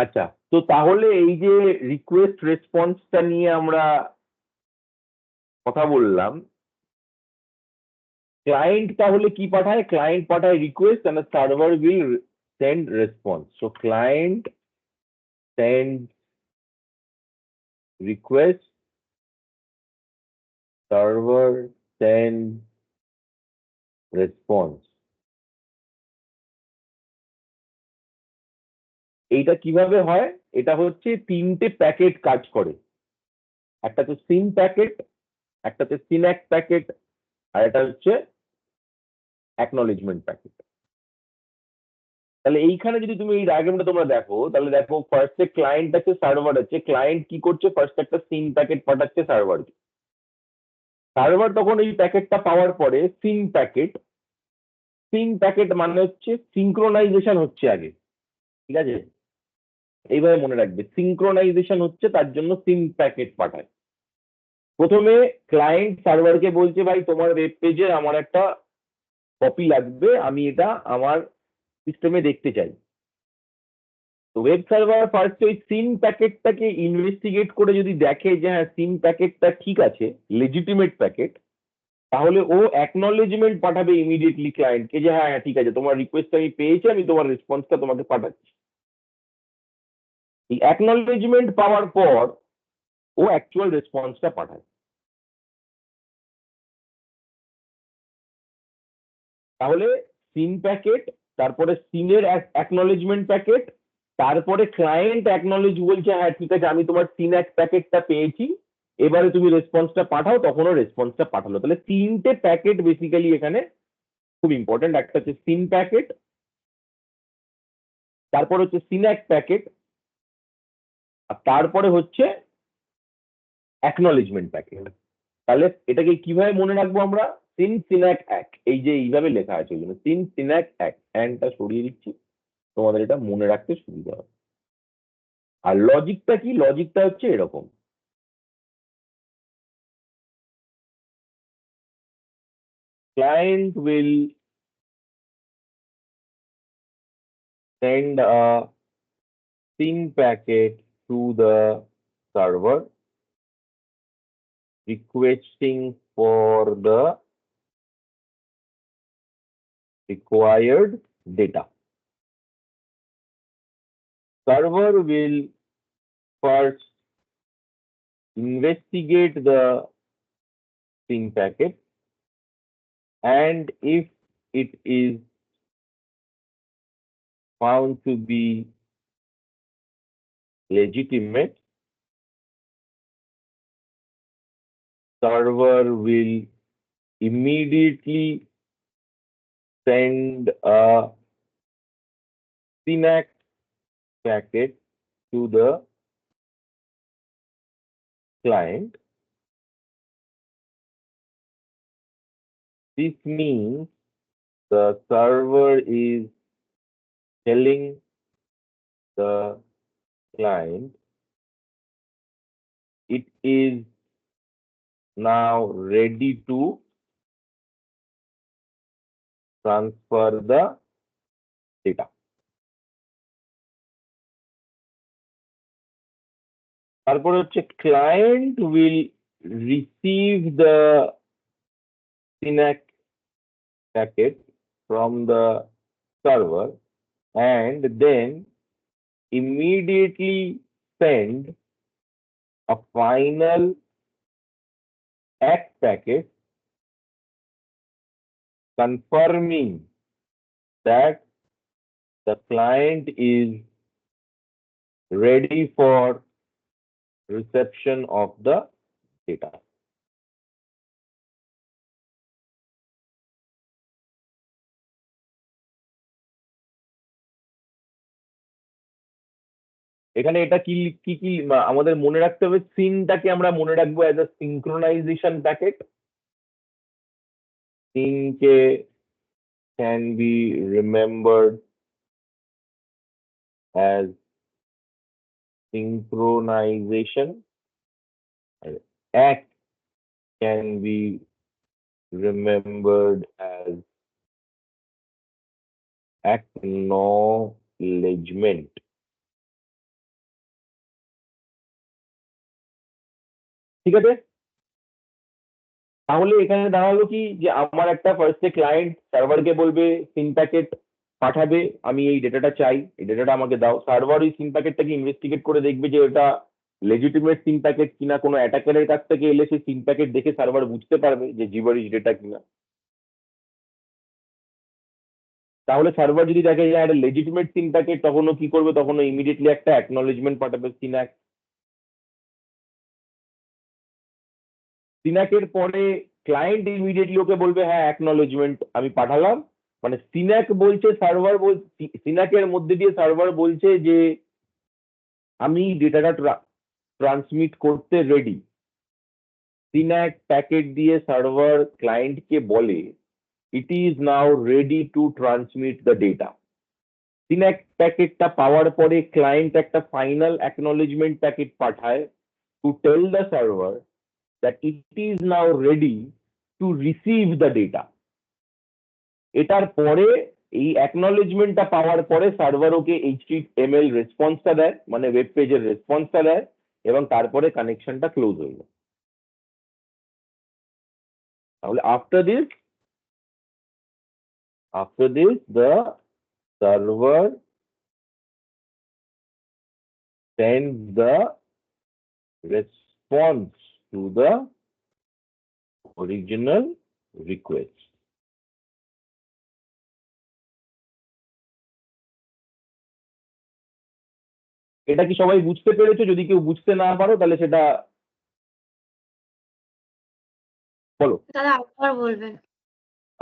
আচ্ছা, তো তাহলে এই যে রিকোয়েস্ট রেসপন্সটা নিয়ে আমরা কথা বললাম, ক্লায়েন্ট তাহলে কি পাঠায়? ক্লায়েন্ট পাঠায় request and the server will send response. So client sends request, server sends response. এইটা কিভাবে হয়? এটা হচ্ছে তিনটে প্যাকেট কাজ করে। একটাতে সিন প্যাকেট, একটাতে সিন্যাক প্যাকেট, আর এটা হচ্ছে অ্যাকনলেজমেন্ট প্যাকেট। তাহলে এইখানে যদি তুমি এই ডায়াগ্রামটা তোমরা দেখো, তাহলে দেখো ফার্স্টে ক্লায়েন্ট আছে, সার্ভার আছে। ক্লায়েন্ট কি করছে? ফার্স্ট একটা সিন প্যাকেট পাঠাচ্ছে সার্ভারকে। সার্ভার তখন এই প্যাকেটটা পাওয়ার পরে সিন প্যাকেট মানে হচ্ছে সিঙ্ক্রোনাইজেশন হচ্ছে আগে, ঠিক আছে? এইভাবে মনে রাখবে, সিঙ্ক্রোনাইজেশন হচ্ছে, তার জন্য সিন প্যাকেট পাঠায়। প্রথমে ক্লায়েন্ট সার্ভারকে বলছে, ভাই তোমার ওয়েব পেজে আমার একটা কপি লাগবে, আমি এটা আমার সিস্টেমে দেখতে চাই। তো ওয়েব সার্ভার ফার্স্ট ওই সিন প্যাকেটটাকে ইনভেস্টিগেট করে যদি দেখে যে হ্যাঁ সিন প্যাকেটটা ঠিক আছে, লেজিটিমেট প্যাকেট, তাহলে ও অ্যাকনলেজমেন্ট পাঠাবে ইমিডিয়েটলি ক্লায়েন্টকে যে হ্যাঁ ঠিক আছে, তোমার রিকোয়েস্ট আমি পেয়েছি, আমি তোমার রেসপন্সটা তোমাকে পাঠাচ্ছি। এই অ্যাকনলেজমেন্ট পাওয়ার পর ও অ্যাকচুয়াল রেসপন্সটা পাঠায়। তাহলে সিন প্যাকেট, তারপরে সিনের অ্যাকনলেজমেন্ট প্যাকেট, তারপরে ক্লায়েন্ট অ্যাকনলেজ বলছে হ্যাঁ ঠিক আছে, আমি তোমার সিন প্যাকেটটা পেয়েছি, এবারে তুমি রেসপন্সটা পাঠাও, তখনও রেসপন্সটা পাঠালো। তাহলে তিনটে প্যাকেট বেসিক্যালি এখানে খুব ইম্পর্টেন্ট। একটা হচ্ছে সিন প্যাকেট, তারপর হচ্ছে সিন্যাক প্যাকেট, আর তারপরে হচ্ছে অ্যাকনলেজমেন্ট প্যাকেট। তাহলে এটাকে কিভাবে মনে রাখবো আমরা? সিন সিন্যাক এক, এই যে এইভাবে লেখা আছে ওই জন্য সিন সিন্যাক এক, অ্যান্ডটা সরিয়ে দিচ্ছি, তোমাদের এটা মনে রাখতে সুবিধা হবে। আর লজিকটা কি? লজিকটা হচ্ছে এরকম, client will send a SYN packet to the server requesting for the required data. Server will first investigate the SYN packet, and if it is found to be legitimate, server will immediately send a SYNACT packet to the client. This means the server is telling the client it is now ready to transfer the data. তারপরে হচ্ছে client will receive the SYNACT packet from the server and then immediately send a final ACK packet confirming that the client is ready for reception of the data. এখানে এটা কি কি কি আমাদের মনে রাখতে হবে, সিনটাকে আমরা মনে রাখবো অ্যাজ আ সিনক্রোনাইজেশন প্যাকেট। সিনকে can be remembered as synchronization. ACK can be remembered as acknowledgement. ঠিক আছে, তাহলে এখানে দাঁড়ালো কি যে আমার একটা ফার্স্টে ক্লায়েন্ট সার্ভারকে বলবে সিন প্যাকেট পাঠাবে, আমি এই ডেটাটা চাই, এই ডেটাটা আমাকে দাও। সার্ভার ওই সিন প্যাকেটটাকে ইনভেস্টিগেট করে দেখবে যে ওটা লেজিটিমেট সিন প্যাকেট কিনা, কোনো অ্যাটাকারের কাছ থেকে এলে সেই সিন প্যাকেট দেখে সার্ভার বুঝতে পারবে যে জিবারিশ ডেটা কিনা। তাহলে সার্ভার যদি দেখে যে একটা লেজিটিমেট সিন প্যাকেট, তখনও কি করবে, তখনও ইমিডিয়েটলি একটা অ্যাকনলেজমেন্ট পাঠাবে সিনাক। সিনাকের পরে ক্লায়েন্ট ইমিডিয়েটলি ওকে বলবে হ্যাঁ অ্যাকনলেজমেন্ট আমি পাঠালাম, মানে সিনাক বলছে সার্ভার সিনাকের মধ্যে দিয়ে সার্ভার বলছে যে আমি ডেটাটা ট্রান্সমিট করতে রেডি। সিনাক প্যাকেট দিয়ে সার্ভার ক্লায়েন্টকে বলে it is now ready to transmit the data. SYN ACK প্যাকেটটা পাওয়ার পরে ক্লায়েন্ট একটা ফাইনাল অ্যাকনলেজমেন্ট প্যাকেট পাঠায় to tell the server that it is now ready to receive the data. এটার পরে এই অ্যাকনলেজমেন্টটা পাওয়ার পরে সার্ভার ওকে HTML রেসপন্সটা দেয়, মানে ওয়েব পেজের রেসপন্সটা দেয়, এবং তারপরে কানেকশনটা ক্লোজ হয়ে যায়। তাহলে after this the server sends the response to the original request. এটা কি সবাই বুঝতে পেরেছো? যদি কেউ বুঝতে না পারো তাহলে সেটা বলো। দাদা আরেকবার বলবেন।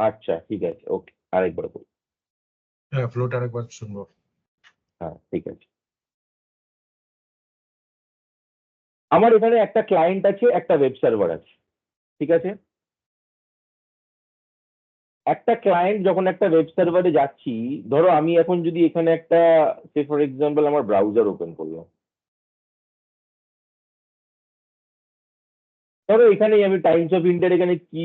আচ্ছা ঠিক আছে, ওকে, আরেকবার বলো। হ্যাঁ, ফ্লোটা আরেকবার শুনবো। হ্যাঁ ঠিক আছে। আমার এখানে একটা ক্লায়েন্ট আছে, একটা ওয়েব সার্ভার আছে, ঠিক আছে। একটা ক্লায়েন্ট যখন একটা ওয়েব সার্ভারে যাচ্ছি, ধরো আমি এখন যদি এখানে একটা সে ফর এক্সাম্পল আমার ব্রাউজার ওপেন করলাম, ধরো এখানেই আমি টাইমস অফ ইন্ডিয়ার এখানে কি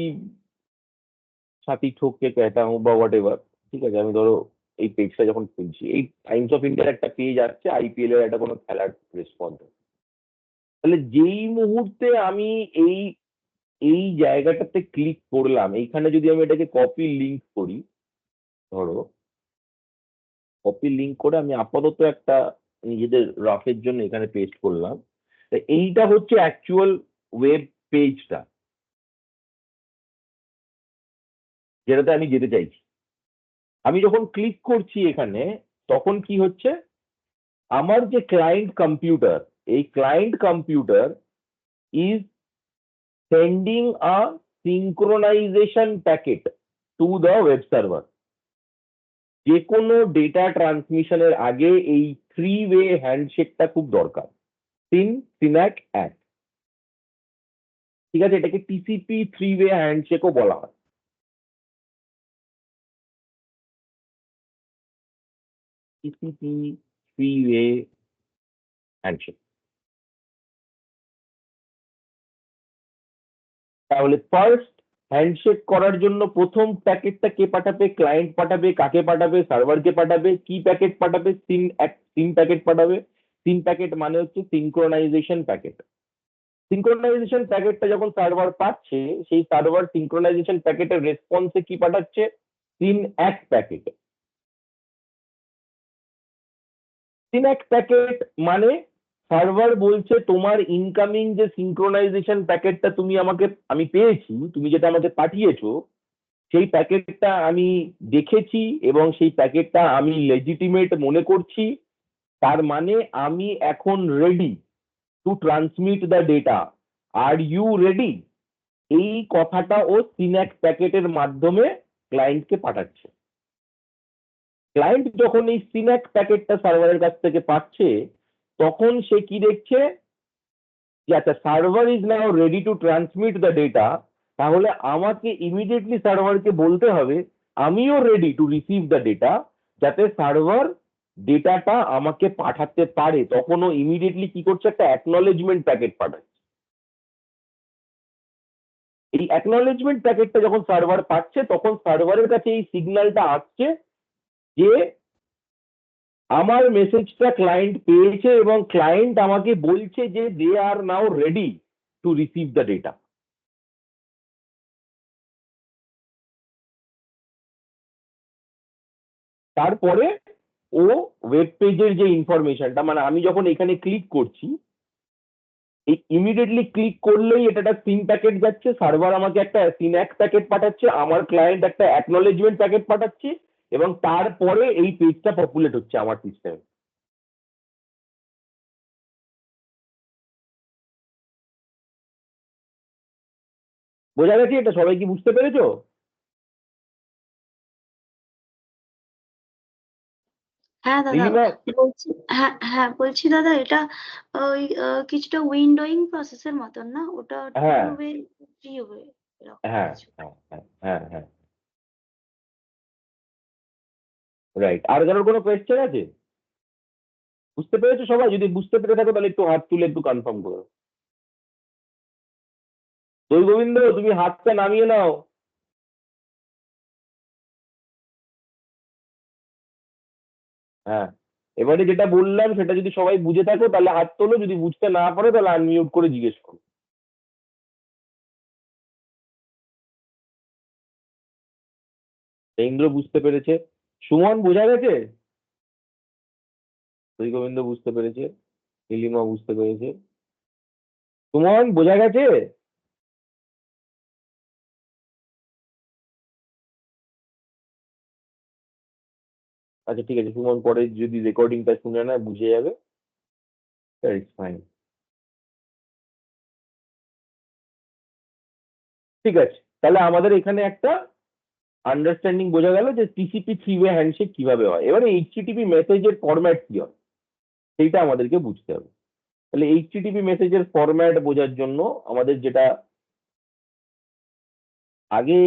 সাথী ঠোককে কেটা হুঁ বা হোয়াট এভার, ঠিক আছে, আমি ধরো এই পেজটা যখন খুলছি, এই টাইমস অফ ইন্ডিয়ার একটা পেজ আসছে IPL এর একটা কোনো খেলার রেসপন্স। তাহলে যেই মুহূর্তে আমি এই এই জায়গাটাতে ক্লিক করলাম, এইখানে যদি আমি এটাকে কপি লিংক করি, ধরো কপি লিংক করে আমি আপাতত একটা নিজেদের রাফের জন্য এখানে পেস্ট করলাম। তো এইটা হচ্ছে অ্যাকচুয়াল ওয়েব পেজটা যেটাতে আমি যেতে চাইছি। আমি যখন ক্লিক করছি এখানে, তখন কি হচ্ছে, আমার যে ক্লায়েন্ট কম্পিউটার, এই client computer is sending a synchronisation packet to the web server. যে কোনো ডেটা ট্রান্সমিশনের আগে এই 3-way হ্যান্ডশেকটা খুব দরকার। সিন্যাক এক, ঠিক আছে, এটাকে টিসিপি 3-way হ্যান্ডশেকও বলা হয়। TCP 3-way handshake. তাহলে ফার্স্ট হ্যান্ডশেক করার জন্য প্রথম প্যাকেটটা কে পাঠাবে? ক্লায়েন্ট পাঠাবে। কাকে পাঠাবে? সার্ভারকে পাঠাবে। কি প্যাকেট পাঠাবে? সিন প্যাকেট পাঠাবে। সিন প্যাকেট মানে হচ্ছে সিঙ্ক্রোনাইজেশন প্যাকেট। সিঙ্ক্রোনাইজেশন প্যাকেটটা যখন সার্ভার পাচ্ছে, সেই সার্ভার সিঙ্ক্রোনাইজেশন প্যাকেটের রেসপন্সে কি পাঠাচ্ছে? সিন এক প্যাকেট। সিন এক প্যাকেট মানে সার্ভার বলছে তোমার ইনকামিং যে সিঙ্ক্রোনাইজেশন প্যাকেটটা আমি পেয়েছি, তুমি যেটা আমাকে পাঠিয়েছো, সেই প্যাকেটটা আমি দেখেছি এবং সেই প্যাকেটটা আমি লেজিটিমেট মনে করছি। তার মানে আমি এখন ready to transmit the data. Are you ready? এই কথাটা ও সিন্যাক প্যাকেটের মাধ্যমে ক্লায়েন্টকে পাঠাচ্ছে। ক্লায়েন্ট যখন এই সিন্যাক প্যাকেটটা সার্ভারের কাছ থেকে পাচ্ছে, তখন সে কি দেখছে যে আচ্ছা, server is now ready to transmit the data. তাহলে আমাকে ইমিডিয়েটলি সার্ভারকে বলতে হবে আমিও ready to receive the data, যাতে সার্ভার ডেটাটা আমাকে পাঠাতে পারে। তখনও ইমিডিয়েটলি কি করছে? একটা অ্যাকনলেজমেন্ট প্যাকেট পাঠাচ্ছে। এই অ্যাকনলেজমেন্ট প্যাকেটটা যখন সার্ভার পাচ্ছে, তখন সার্ভারের কাছে এই সিগন্যালটা আসছে যে আমার মেসেজটা ক্লায়েন্ট পেয়েছে এবং ক্লায়েন্ট আমাকে বলছে যে they are now ready to receive the data. তারপরে ও ওয়েব পেজের যে ইনফরমেশনটা, মানে আমি যখন এখানে ক্লিক করছি, এই ইমিডিয়েটলি ক্লিক করলেই এটা একটা সিন প্যাকেট যাচ্ছে, সার্ভার আমাকে একটা সিন এক প্যাকেট পাঠাচ্ছে, আমার ক্লায়েন্ট একটা অ্যাকনলেজমেন্ট প্যাকেট পাঠাচ্ছে, এবং তারপরে এই পেজটা পপুলেট হচ্ছে আমার সিস্টেমে। বোঝা গেছে? এটা সবাই কি বুঝতে পেরেছো? হ্যাঁ দাদা, নীলিমা, বলছি, হ্যাঁ হ্যাঁ বলছি দাদা, এটা ওই কিছুটা উইন্ডোয়িং প্রসেসের মতন না? ওটা হ্যাঁ 2 ওয়ে 3 ওয়ে এরকম হ্যাঁ কিছু। হ্যাঁ হ্যাঁ হ্যাঁ হ্যাঁ, রাইট। আর কারোর কোনো কোয়েশ্চেন আছে? বুঝতে পেরেছো সবাই? যদি বুঝতে পেরে থাকো তাহলে একটু হাত তুলে একটু কনফার্ম করো। দই গোবিন্দ, তুমি হাতটা নামিয়ে নাও। হ্যাঁ, এবারে যেটা বললাম সেটা যদি সবাই বুঝে থাকো তাহলে হাত তোলো, যদি বুঝতে না পারো তাহলে আনমিউট করে জিজ্ঞেস করো। ইন্দ্র বুঝতে পেরেছে। সুমন বোঝা গেছে? দই গোবিন্দ বুঝতে পেরেছে। নীলিমা বুঝতে পেরেছে। সুমন বোঝা গেছে? আচ্ছা ঠিক আছে, সুমন পরে যদি রেকর্ডিংটা শুনে নেয় বুঝে যাবে। It's fine. ঠিক আছে, তাহলে আমাদের এখানে একটা আন্ডারস্ট্যান্ডিং বোঝা গেল যে টিসিপি 3-ওয়ে হ্যান্ডশেক কিভাবে হয়। এবারে এইচটিটিপি মেসেজের ফরম্যাট কি হয় সেইটা আমাদেরকে বুঝতে হবে। তাহলে এইচটিটিপি মেসেজের ফরম্যাট বোঝার জন্য আমাদের যেটা আগে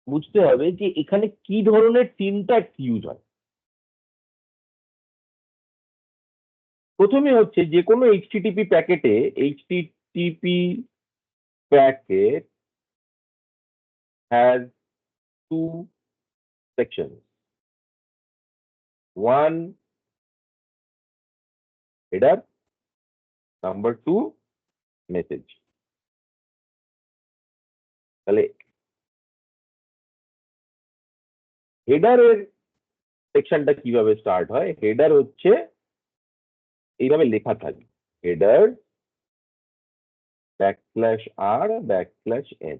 বুঝতে হবে যে এখানে কি ধরনের সিনট্যাক্স ইউজ হয়। প্রথমে হচ্ছে যে কোনো এইচটিটিপি প্যাকেটে, HTTP packet has 2 sections. One, header. Number 2, message. তাহলে হেডারের সেকশনটা কিভাবে স্টার্ট হয়? হেডার হচ্ছে এইভাবে লেখা থাকে, হেডার /r/n।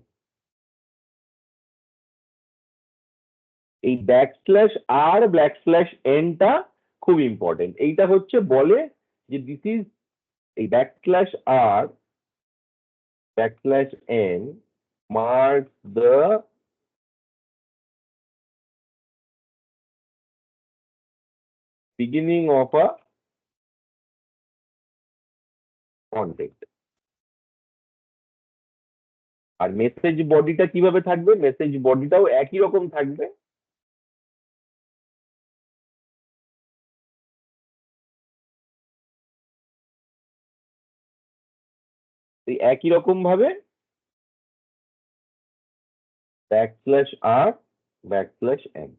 এই /r/n-টা খুব ইম্পর্টেন্ট। এইটা হচ্ছে বলে যে দিস ইজ এই /r/n marks the beginning of a content। আর মেসেজ বডিটা কিভাবে থাকবে? মেসেজ বডিটাও একই রকম থাকবে। এই একই রকম ভাবে /r/n।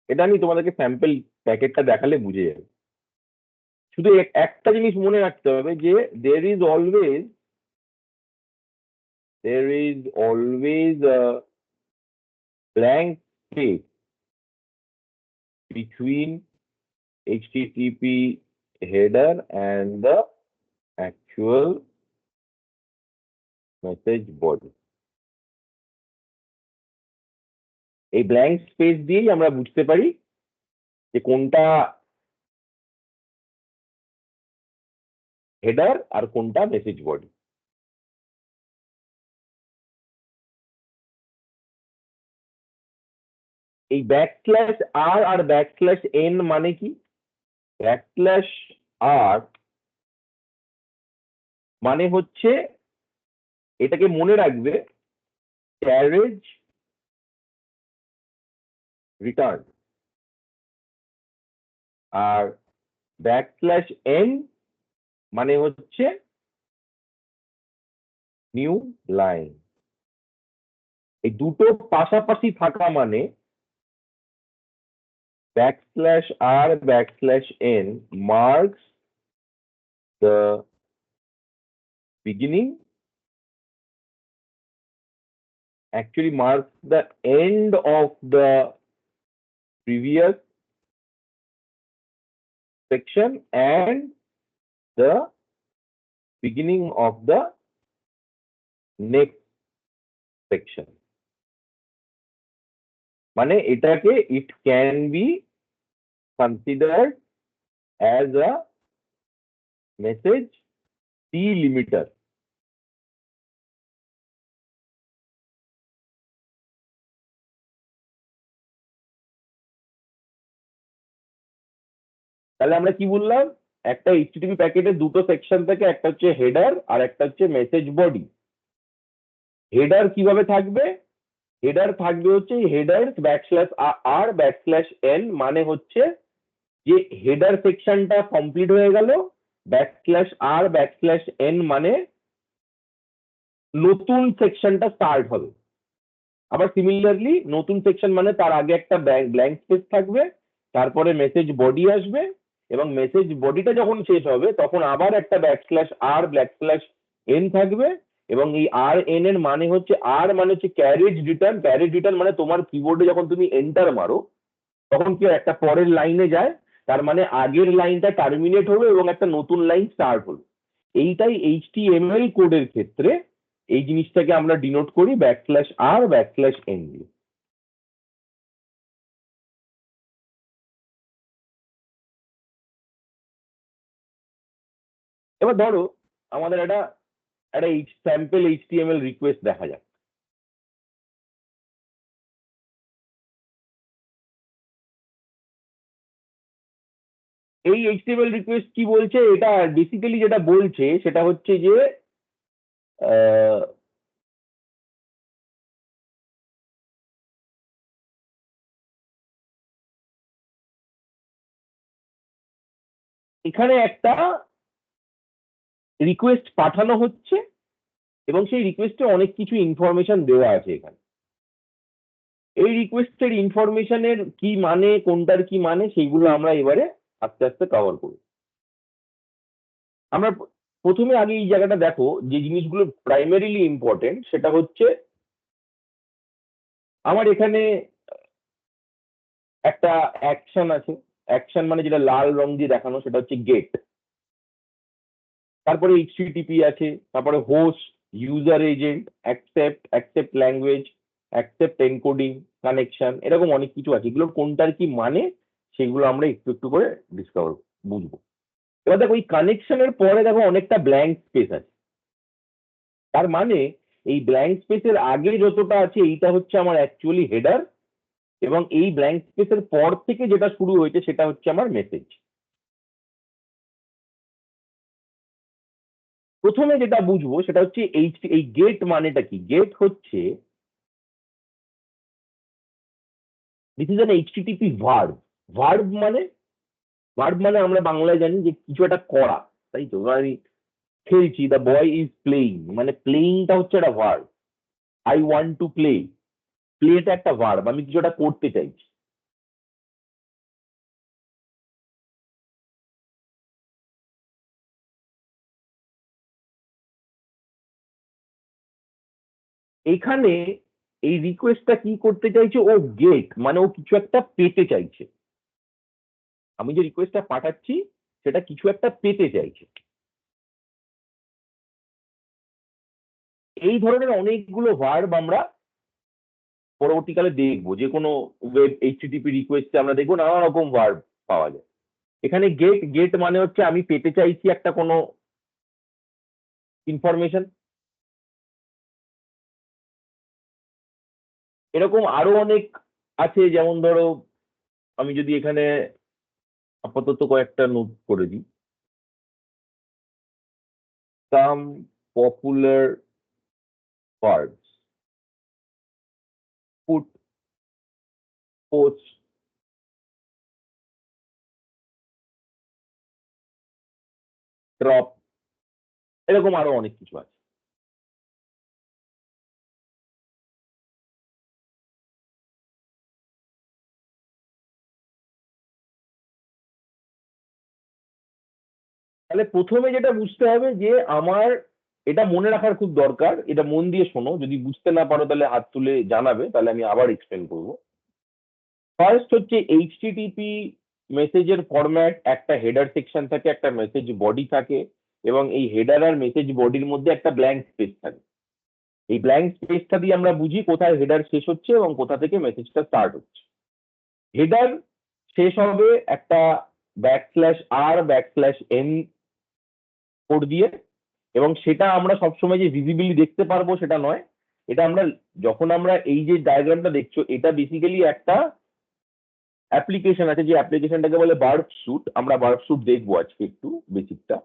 এটা আমি তোমাদেরকে স্যাম্পল প্যাকেটটা দেখালে বুঝে যাবে। শুধু একটা জিনিস মনে রাখতে হবে যে there is always a blank space between HTTP header and the actual message body। এই ব্ল্যাঙ্ক স্পেস দিয়েই আমরা বুঝতে পারি যে কোনটা হেডার আর কোনটা মেসেজ বডি। এই /r আর /n মানে কি? /r মানে হচ্ছে, এটাকে মনে রাখবে, ক্যারেজ রিটার্ন। আর /n মানে হচ্ছে নিউ লাইন। এই দুটো পাশাপাশি থাকা মানে /r/n marks the beginning, actually marks the end of the previous section and the beginning of the next section। মানে এটাকে it can be considered as a message delimiter। তাহলে আমরা কি বললাম? একটা HTTP প্যাকেটের দুটো সেকশন থাকে, একটা হচ্ছে হেডার আর একটা হচ্ছে মেসেজ বডি। হেডার কিভাবে থাকবে? হেডার থাকবে হচ্ছে হেডার /r/n মানে হচ্ছে যে হেডার সেকশনটা কমপ্লিট হয়ে গেল, /r/n মানে নতুন সেকশনটা স্টার্ট হবে। আবার সিমিলারলি নতুন সেকশন মানে তার আগে একটা ব্ল্যাঙ্ক স্পেস থাকবে, তারপরে মেসেজ বডি আসবে, এবং মেসেজ বডিটা যখন শেষ হবে তখন আবার একটা /r/n থাকবে। এবং এই RN এর মানে হচ্ছে, আর মানে হচ্ছে ক্যারেজ রিটার্ন। ক্যারেজ রিটার্ন মানে তোমার কিবোর্ডে যখন তুমি এন্টার মারো তখন কি একটা পরের লাইনে যায়, তার মানে আগের লাইনটা টার্মিনেট হবে এবং একটা নতুন লাইন স্টার্ট হলো। এইটাই HTML কোডের ক্ষেত্রে এই জিনিসটাকে আমরা ডিনোট করি /r/n দিয়ে। এবার ধরো আমাদের একটা স্যাম্পল HTML রিকোয়েস্ট দেখা যাক। এই HTML রিকোয়েস্ট কি বলছে? এটা বেসিক্যালি যেটা বলছে সেটা হচ্ছে যে এখানে একটা রিকোয়েস্ট পাঠানো হচ্ছে এবং সেই রিকোয়েস্টে অনেক কিছু ইনফরমেশন দেওয়া আছে। এখানে এই রিকোয়েস্টের ইনফরমেশনের কি মানে, কোনটার কি মানে, সেইগুলো আমরা এবারে আস্তে আস্তে কভার করব। আমরা প্রথমে আগে এই জায়গাটা দেখো, যে জিনিসগুলো প্রাইমারিলি ইম্পর্টেন্ট সেটা হচ্ছে আমার এখানে একটা অ্যাকশন আছে। অ্যাকশন মানে যেটা লাল রং দিয়ে দেখানো, সেটা হচ্ছে গেট। তারপরে এইচটিটিপি আছে, তারপরে host, user agent, accept language, accept encoding, connection, এরকম অনেক কিছু আছে। এগুলোর কোনটার কি মানে সেগুলো আমরা একটু একটু করে ডিসকভার বুঝবো। এবার দেখো এই কানেকশনের পরে দেখো অনেকটা ব্ল্যাঙ্ক স্পেস আছে। তার মানে এই ব্ল্যাঙ্ক স্পেসের আগে যতটা আছে এইটা হচ্ছে আমার অ্যাকচুয়ালি হেডার, এবং এই ব্ল্যাঙ্ক স্পেসের পর থেকে যেটা শুরু হয়েছে সেটা হচ্ছে আমার মেসেজ। প্রথমে যেটা বুঝবো সেটা হচ্ছে এই গেট মানেটা কি। গেট হচ্ছে this is an HTTP verb. Verb মানে আমরা বাংলায় জানি যে কিছু একটা করা, তাই তো। আমি খেলছি, দ্য বয় ইজ প্লেইং, মানে প্লেইংটা হচ্ছে একটা verb. I want to play, প্লেটা একটা ভার্ব, আমি কিছু একটা করতে চাইছি। এখানে এই রিকোয়েস্টটা কি করতে চাইছে, ও গেট মানে ও কিছু একটা পেতে চাইছে। আমি যে রিকোয়েস্টটা পাঠাচ্ছি সেটা কিছু একটা পেতে চাইছে। এই ধরনের অনেকগুলো ভার্ব আমরা পরবর্তীকালে দেখবো। যে কোনো ওয়েব এইচটিটিপি রিকোয়েস্টে আমরা দেখবো নানা রকম ভার্ব পাওয়া যায়। এখানে গেট মানে হচ্ছে আমি পেতে চাইছি একটা কোনো ইনফরমেশন। এরকম আরো অনেক আছে, যেমন ধরো আমি যদি এখানে আপাতত কয়েকটা নোট করে দিই। Some popular verbs: put, post, drop, এরকম আরো অনেক কিছু আছে। তাহলে প্রথমে যেটা বুঝতে হবে যে আমার এটা মনে রাখার খুব দরকার। এটা মন দিয়ে শোনো, যদি বুঝতে না পারো তাহলে হাত তুলে জানাবে, তাহলে আমি আবার এক্সপ্লেন করবো। ফার্স্ট হচ্ছে এইচটিটিপি মেসেজের ফরম্যাট। একটা হেডার সেকশন থাকে, একটা মেসেজ বডি থাকে, এবং এই হেডার আর মেসেজ বডির মধ্যে একটা ব্ল্যাঙ্ক স্পেস থাকে। এই ব্ল্যাঙ্ক স্পেসটা দিয়ে আমরা বুঝি কোথায় হেডার শেষ হচ্ছে এবং কোথা থেকে মেসেজটা স্টার্ট হচ্ছে। হেডার শেষ হবে একটা \r\n কোড দিয়ে, এবং সেটা আমরা সবসময় যে ভিজিবিলি দেখতে পারবো সেটা নয়। এটা আমরা যখন আমরা এই যে ডায়াগ্রামটা দেখছো, এটা বেসিক্যালি একটা অ্যাপ্লিকেশন আছে, যে অ্যাপ্লিকেশনটাকে বলে বার্ব স্যুট। আমরা বার্ব স্যুট দেখবো আজকে একটু বেসিকটা।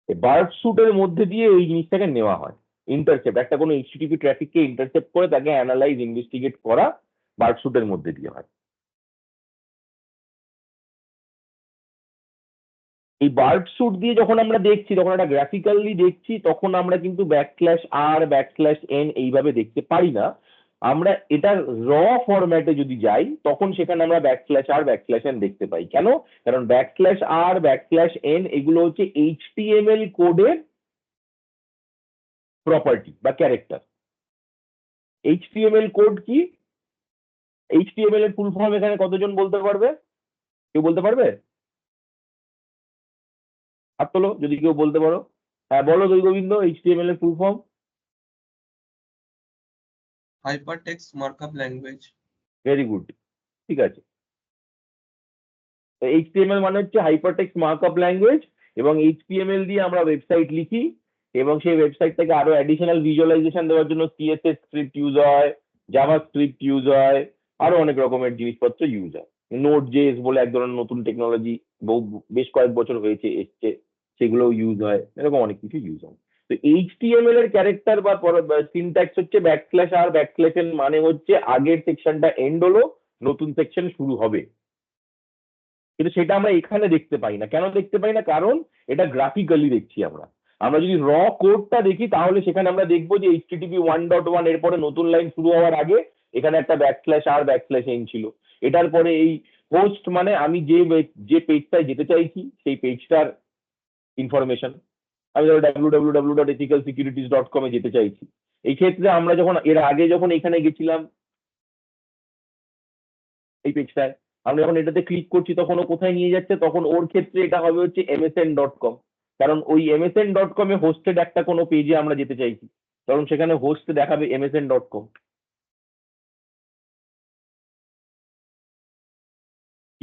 এই বার্ব স্যুটের মধ্যে দিয়ে এই জিনিসটাকে নেওয়া হয়। ইন্টারসেপ্ট, একটা কোনো এইচটিটিপি ট্রাফিককে ইন্টারসেপ্ট করে তাকে অ্যানালাইজ, ইনভেস্টিগেট করা বার্ব স্যুটের মধ্যে দিয়ে হয়। এই বার্ব স্যুট দিয়ে যখন আমরা দেখছি, যখন একটা গ্রাফিক্যালি দেখছি, তখন আমরা কিন্তু \r\n এইভাবে দেখতে পারি না। আমরা এটা র ফরম্যাটে যদি যাই, তখন সেখানে আমরা \r\n দেখতে পাই। কেন? কারণ \r\n এগুলো হচ্ছে HTML কোডের প্রপার্টি বা ক্যারেক্টার। HTML কোড কি? HTML এর ফুল ফর্ম এখানে কতজন বলতে পারবে? কেউ বলতে পারবে? হাত তোলো যদি কেউ বলতে পারো। হ্যাঁ বলো গোবিন্দ, HTML এর full form. Hypertext markup language. Very good, ঠিক আছে। HTML মানে হচ্ছে হাইপারটেক্সট মার্কআপ ল্যাঙ্গুয়েজ, এবং HTML দিয়ে আমরা ওয়েবসাইট লিখি, এবং সেই ওয়েবসাইটটাকে আরো অ্যাডিশনাল ভিজুয়ালাইজেশন দেওয়ার জন্য CSS স্ক্রিপ্ট ইউজ হয়, জাভা স্ক্রিপ্ট ইউজ হয়, আরো অনেক রকমের জিনিসপত্র ইউজ হয়। Node.js বলে এক ধরনের নতুন টেকনোলজি বেশ কয়েক বছর হয়েছে এসছে, সেগুলো ইউজ হয়। এরকম অনেক কিছু ইউজ হয়। তো HTML এর ক্যারেক্টার বা সিনট্যাক্স হচ্ছে \r\n, মানে হচ্ছে আগের সেকশনটা এন্ড হলো, নতুন সেকশন শুরু হবে। কিন্তু সেটা আমরা এখানে দেখতে পাই না। কেন দেখতে পাই না? কারণ এটা গ্রাফিক্যালি দেখছি আমরা। আমরা যদি র কোডটা দেখি তাহলে সেখানে আমরা দেখবো যে HTTP 1.1 এরপরে নতুন লাইন শুরু হওয়ার আগে এখানে একটা \r\n ছিল। এটার পরে এই হোস্ট মানে আমি যে পেজটায় যেতে চাইছি সেই পেজটার ইনফরমেশন। আমি ধরো www.ethicalsecurities.com এ যেতে চাইছি। এই ক্ষেত্রে আমরা যখন এর আগে যখন এখানে গেছিলাম এই পেজটায়, আমরা যখন এটাতে ক্লিক করছি তখন ও কোথায় নিয়ে যাচ্ছে, তখন ওর ক্ষেত্রে এটা হবে হচ্ছে msn.com, কারণ ওই msn.com এ হোস্টেড একটা কোনো পেজে আমরা যেতে চাইছি, কারণ সেখানে হোস্ট দেখাবে msn.com।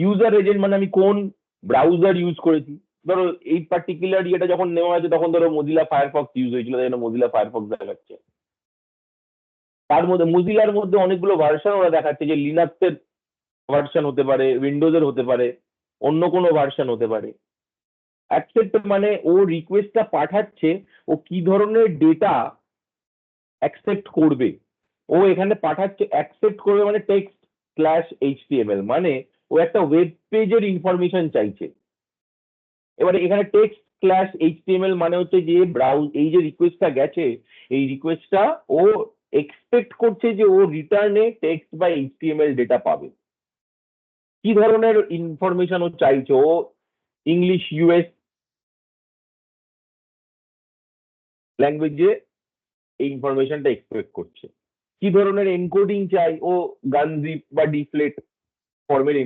ইউজার এজেন্ট মানে আমি কোন ব্রাউজার ইউজ করেছি। ধরো এই পার্টিকুলার ইয়েটা যখন নেওয়া হয়েছে তখন ধরো মজিলা ফায়ারফক্স ইউজ হয়েছিল, তাই জন্য মজিলা ফায়ারফক্স দেখাচ্ছে। তার মধ্যে মজিলার মধ্যে অনেকগুলো ভার্সন ওরা দেখাচ্ছে, যে লিনাক্সের ভার্সন হতে পারে, উইন্ডোজের হতে পারে, অন্য কোনো ভার্সন হতে পারে। অ্যাকসেপ্ট মানে ও রিকোয়েস্টটা পাঠাচ্ছে, ও কি ধরনের ডেটা অ্যাকসেপ্ট করবে। ও এখানে পাঠাচ্ছে অ্যাকসেপ্ট করবে মানে text/html, মানে ও একটা ওয়েব পেজের ইনফরমেশন চাইছে। এবারে এখানে text/html মানে হচ্ছে যে এই যে রিকোয়েস্টটা গেছে, এই রিকোয়েস্টটা ও এক্সপেক্ট করছে যে ও রিটার্নে টেক্সট বা HTML ডেটা পাবে। কি ধরনের ইনফরমেশন ও চাইছে, ও ইংলিশ ইউএস ল্যাঙ্গুয়েজে এই ইনফরমেশনটা এক্সপেক্ট করছে। কি ধরনের এনকোডিং চাই, ও গানজিপ বা ডিফ্লেট ফর্মের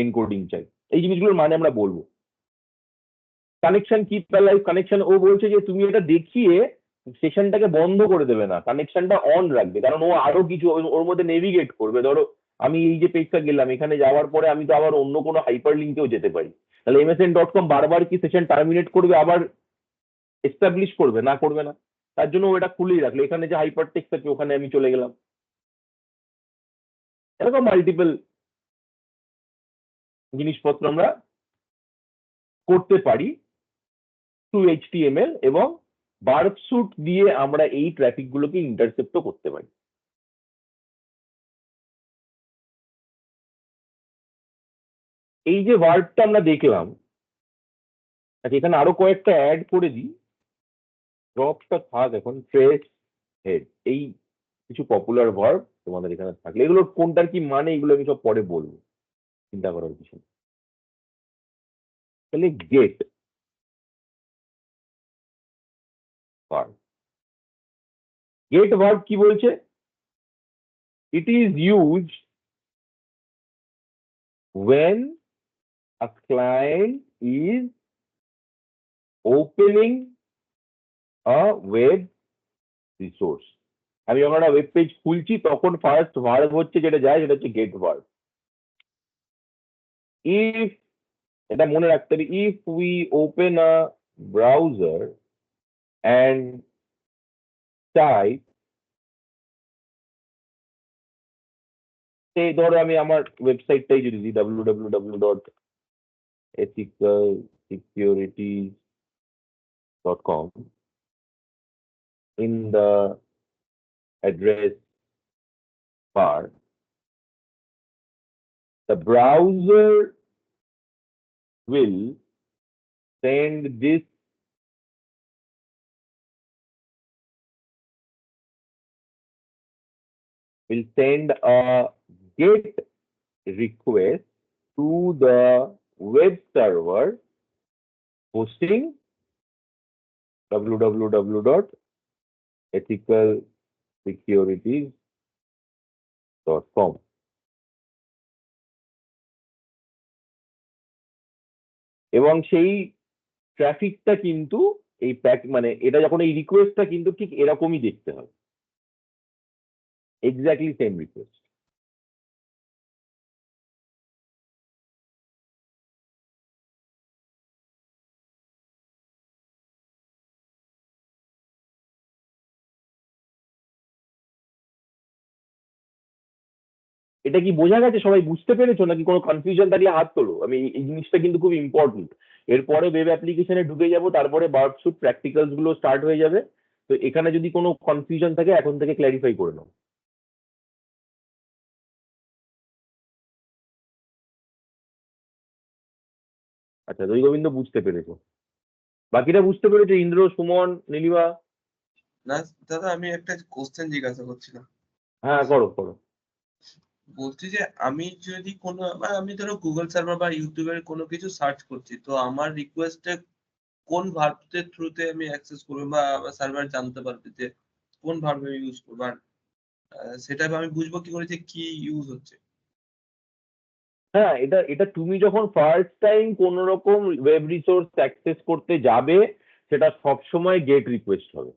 এনকোডিং চাই। এই জিনিসগুলোর মানে আমরা বলবো। কানেকশন কিপ অ্যালাইভ কানেকশন, ও বলছে যে তুমি এটা দেখিয়ে সেশনটাকে বন্ধ করে দেবে না, কানেকশনটা অন রাখবে, কারণ ও আরো কিছু ওর মধ্যে নেভিগেট করবে। ধরো আমি এই যে পেজটা গেলাম, এখানে যাওয়ার পরে আমি তো আবার অন্য কোনো হাইপার লিঙ্কেও যেতে পারি, তাহলে msn.com বারবার কি সেশন টার্মিনেট করবে, আবার এস্টাবলিশ করবে না, করবে না। তার জন্য ও এটা খুলেই রাখলো, এখানে যে হাইপার টেক্সট আছে ওখানে আমি চলে গেলাম। এরকম মাল্টিপল জিনিসপত্র আমরা করতে পারি থ্রু HTML, এবং বার্ব স্যুট দিয়ে আমরা এই ট্রাফিক গুলোকে ইন্টারসেপ্টও করতে পারি। এই যে ভার্বটা আমরা দেখলাম, আচ্ছা এখানে আরো কয়েকটা অ্যাড করে দিই, ড্রপটা থাক এখন, ট্রেস হেড, এই কিছু পপুলার ভার্ব তোমাদের এখানে থাকলে, এগুলোর কোনটার কি মানে এগুলো আমি সব পরে বলবো, চিন্তা করার কিছু নেই। তাহলে গেট ভার্ব, গেট ভার্ব কি বলছে, it is use when a client is opening a web resource। আমি যখন একটা ওয়েব পেজ খুলছি তখন ফার্স্ট ভার্ব হচ্ছে যেটা যায় সেটা হচ্ছে গেট ভার্ব। ইফ, এটা মনে রাখতে হবে, if we open a browser and type, এই ধরো আমি আমার ওয়েবসাইটটাই যদি দিই www.ethicalsecurities.com, in the address bar, the browser will send this will send a GET request to the web server hosting www.ethicalsecurities.com। এবং সেই ট্রাফিকটা কিন্তু এই মানে এটা যখন এই রিকোয়েস্টটা কিন্তু ঠিক এরকমই দেখতে হবে, এক্স্যাক্টলি সেম রিকোয়েস্ট। এটা কি বোঝা গেছে, সবাই বুঝতে পেরেছো নাকি কোনো কনফিউশন দাঁড়িয়ে হাত তোলো। আমি এই জিনিসটা কিন্তু খুব ইম্পর্টেন্ট। এরপরে ওয়েব অ্যাপ্লিকেশনে ঢুকে যাব, তারপরে বার্ব স্যুট প্র্যাকটিক্যালস গুলো স্টার্ট হয়ে যাবে। তো এখানে যদি কোনো কনফিউশন থাকে এখন থেকে ক্ল্যারিফাই করে নাও। আচ্ছা দই গোবিন্দ বুঝতে পেরেছো, বাকিটা বুঝতে পেরেছো, ইন্দ্র, সুমন, নীলিমা? না দাদা, আমি একটা কোশ্চেন জিজ্ঞাসা করছিলাম। হ্যাঁ করো করো। বলছি যে আমি যদি কোনো আমি ধরো গুগল সার্ভার বা ইউটিউবের কোনো কিছু সার্চ করছি, তো আমার রিকোয়েস্টে কোন ভার্বের থ্রুতে আমি অ্যাক্সেস করবো বা সার্ভার জানতে পারবে যে কোন ভার্ব ইউজ করবো, আর সেটা আমি বুঝবো কি করে যে কি ইউজ হচ্ছে। হ্যাঁ, এটা এটা তুমি যখন ফার্স্ট টাইম কোন রকম ওয়েব রিসোর্স অ্যাক্সেস করতে যাবে, সেটা সবসময় গেট রিকোয়েস্ট হবে।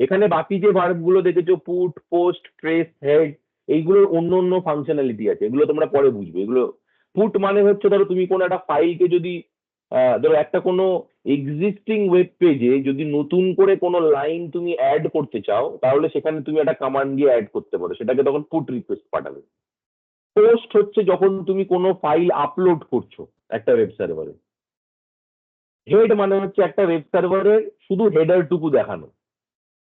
এখানে বাকি যে ভার্ব গুলো দেখেছো, পুট, পোস্ট, ট্রেস, হেড, এইগুলোর অন্য অন্য ফাংশনালিটি আছে, এগুলো তোমরা পরে বুঝবে। এগুলো পুট মানে হচ্ছে, ধরো তুমি কোনো একটা ফাইলকে যদি ধরো একটা কোনো এক্সিস্টিং ওয়েব পেজে যদি নতুন করে কোনো লাইন তুমি অ্যাড করতে চাও, তাহলে সেখানে তুমি একটা কমান্ড দিয়ে অ্যাড করতে পারো, সেটাকে তখন পুট রিকোয়েস্ট পাঠাবে। পোস্ট হচ্ছে যখন তুমি কোনো ফাইল আপলোড করছো একটা ওয়েব সার্ভারে। হেড মানে হচ্ছে একটা ওয়েব সার্ভারের শুধু হেডার টুকু দেখানো,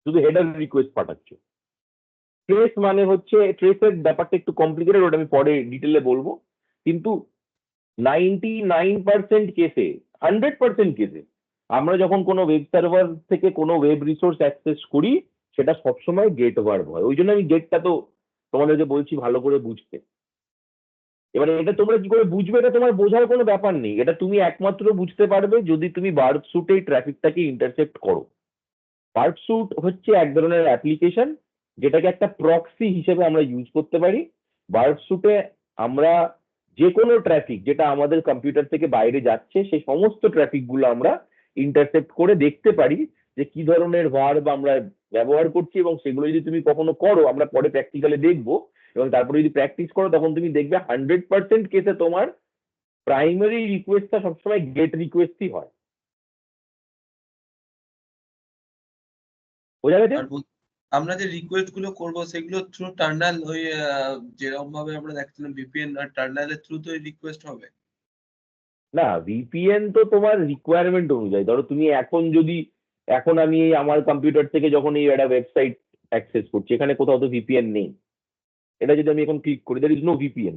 শুধু হেডার রিকোয়েস্ট পাঠাচ্ছ। ট্রেস মানে হচ্ছে, ট্রেসের ব্যাপারটা একটু কমপ্লিকেটেড, ওটা আমি পরে ডিটেলে বলবো, কিন্তু 99% কেসে, 100% কেসে আমরা যখন কোনো ওয়েব সার্ভার থেকে কোনো ওয়েব রিসোর্স অ্যাক্সেস করি, সেটা সবসময় গেট ভার্ব হয়। ওই জন্য আমি গেটটা তো তোমাদেরকে বলছি ভালো করে বুঝতে। এবারে এটা তোমরা কি করে বুঝবে, এটা তোমার বোঝার কোনো ব্যাপার নেই, এটা তুমি একমাত্র বুঝতে পারবে যদি তুমি ভার্ব স্যুটে এই ট্রাফিকটাকে ইন্টারসেপ্ট করো। ভার্ব স্যুট হচ্ছে এক ধরনের অ্যাপ্লিকেশন, যেটাকে একটা প্রক্সি হিসেবে আমরা ইউজ করতে পারি। ভার্ব স্যুটে আমরা যে কোনো ট্রাফিক যেটা আমাদের কম্পিউটার থেকে বাইরে যাচ্ছে, সেই সমস্ত ট্রাফিক গুলো আমরা ইন্টারসেপ্ট করে দেখতে পারি যে কি ধরনের ভার্ব আমরা ব্যবহার করছি, এবং সেগুলো যদি তুমি কখনো করো, আমরা পরে প্র্যাকটিক্যালে দেখবো, এবং তারপরে যদি প্র্যাকটিস করো, তখন তুমি দেখবে 100% কেসে তোমার প্রাইমারি রিকোয়েস্টটা সবসময় গেট রিকোয়েস্টই হয়। বোঝা গেছে? আর আমরা যে রিকোয়েস্ট গুলো করবো সেগুলো থ্রু টার্নাল, ওই যেরকম ভাবে আমরা দেখছিলাম ভিপিএন আর টার্নালের থ্রু তো রিকোয়েস্ট হবে। না, ভিপিএন তো তোমার রিকোয়ারমেন্ট অনুযায়ী। ধরো তুমি এখন আমি এই আমার কম্পিউটার থেকে যখন এই একটা ওয়েবসাইট অ্যাক্সেস করছি, এখানে কোথাও তো ভিপিএন নেই। এটা যদি আমি এখন ক্লিক করি, দ্যার ইজ নো ভিপিএন।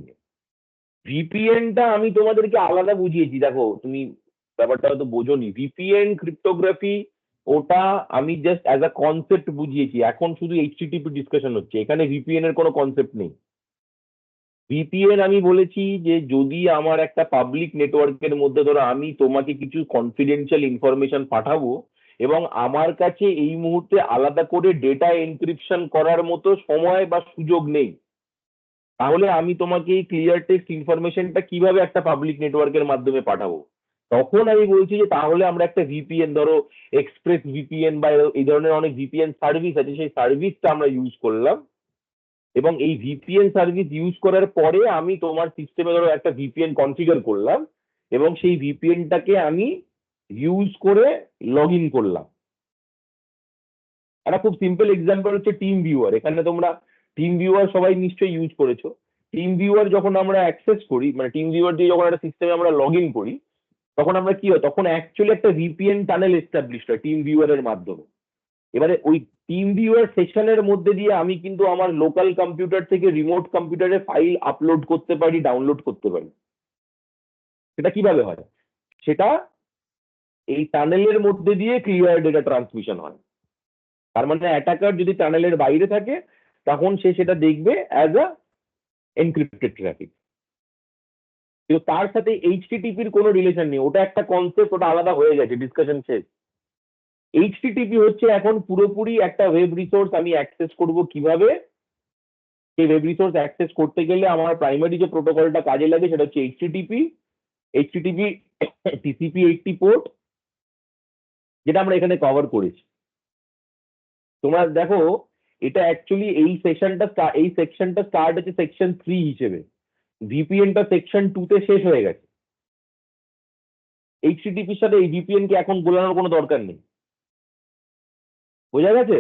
ভিপিএনটা আমি তোমাদেরকে আলাদা বুঝিয়েছি, দেখো তুমি ব্যাপারটা হয়তো বোঝোনি। ভিপিএন ক্রিপ্টোগ্রাফি ওটা আমি জাস্ট অ্যাজ আ কনসেপ্ট বুঝিয়েছি, এখন শুধু এইচটিটিপি ডিসকাশন হচ্ছে, এখানে ভিপিএন এর কোনো কনসেপ্ট নেই। ভিপিএন আমি বলেছি যে যদি আমার একটা পাবলিক নেটওয়ার্কের মধ্যে, ধরো আমি তোমাকে কিছু কনফিডেন্সিয়াল ইনফরমেশন পাঠাবো, এবং আমার কাছে এই মুহূর্তে আলাদা করে ডেটা এনক্রিপশন করার মতো সময় বা সুযোগ নেই, তাহলে আমি তোমাকে এই ক্লিয়ার টেক্সট ইনফরমেশনটা কিভাবে একটা পাবলিক নেটওয়ার্কের মাধ্যমে পাঠাবো। তখন আমি বলছি যে তাহলে আমরা একটা ভিপিএন, ধরো এক্সপ্রেস ভিপিএন বা এই ধরনের অনেক ভিপিএন সার্ভিস আছে, সেই সার্ভিসটা আমরা ইউজ করলাম, এবং এই ভিপিএন সার্ভিস ইউজ করার পরে আমি তোমার সিস্টেমে ধরো একটা ভিপিএন কনফিগার করলাম, এবং সেই ভিপিএনটাকে আমি ইউজ করে লগ ইন করলাম। একটা খুব সিম্পল এক্সাম্পল হচ্ছে টিম ভিউয়ার। এখানে তোমরা টিম ভিউয়ার সবাই নিশ্চয়ই ইউজ করেছো। টিম ভিউয়ার যখন আমরা অ্যাক্সেস করি, মানে টিম ভিউয়ার দিয়ে যখন একটা সিস্টেমে আমরা লগ ইন করি, তখন আমরা কি হয়, তখন অ্যাকচুয়ালি একটা ভিপিএন টানেল এস্টাবলিশ হয় টিম ভিউয়ারের মাধ্যমে। এবারে ওই টিম ভিউয়ার সেশনের মধ্যে দিয়ে আমি কিন্তু আমার লোকাল কম্পিউটার থেকে রিমোট কম্পিউটারে ফাইল আপলোড করতে পারি, ডাউনলোড করতে পারি। সেটা কিভাবে হয়? সেটা এই টানেলের মধ্যে দিয়ে ক্লিয়ার ডেটা ট্রান্সমিশন হয়। তার মানে অ্যাটাকার যদি টানেলের বাইরে থাকে, তখন সে সেটা দেখবে অ্যাজ আ এনক্রিপ্টেড ট্রাফিক। কিন্তু তার সাথে এইচটিটিপির কোনো রিলেশন নেই, ওটা একটা কনসেপ্ট, ওটা আলাদা হয়ে গেছে, ডিসকাশন শেষ। এইচটিটিপি হচ্ছে এখন পুরোপুরি একটা ওয়েব রিসোর্স আমি অ্যাক্সেস করব কিভাবে। সেই ওয়েব রিসোর্স অ্যাক্সেস করতে গেলে আমার প্রাইমারি যে প্রোটোকলটা কাজে লাগে সেটা হচ্ছে এইচটিটিপি TCP/80 পোর্ট, যেটা আমরা এখানে কভার করেছি। তোমরা দেখো, এটা অ্যাকচুয়ালি এই সেকশনটা স্টার্ট হচ্ছে সেকশন 3 হিসেবে, ভিপিএনটা সেকশন 2 তে শেষ হয়ে গেছে। এইচটিটিপির সাথে এই ভিপিএন কে এখন গোলানোর কোনো দরকার নেই। বোঝা গেছে?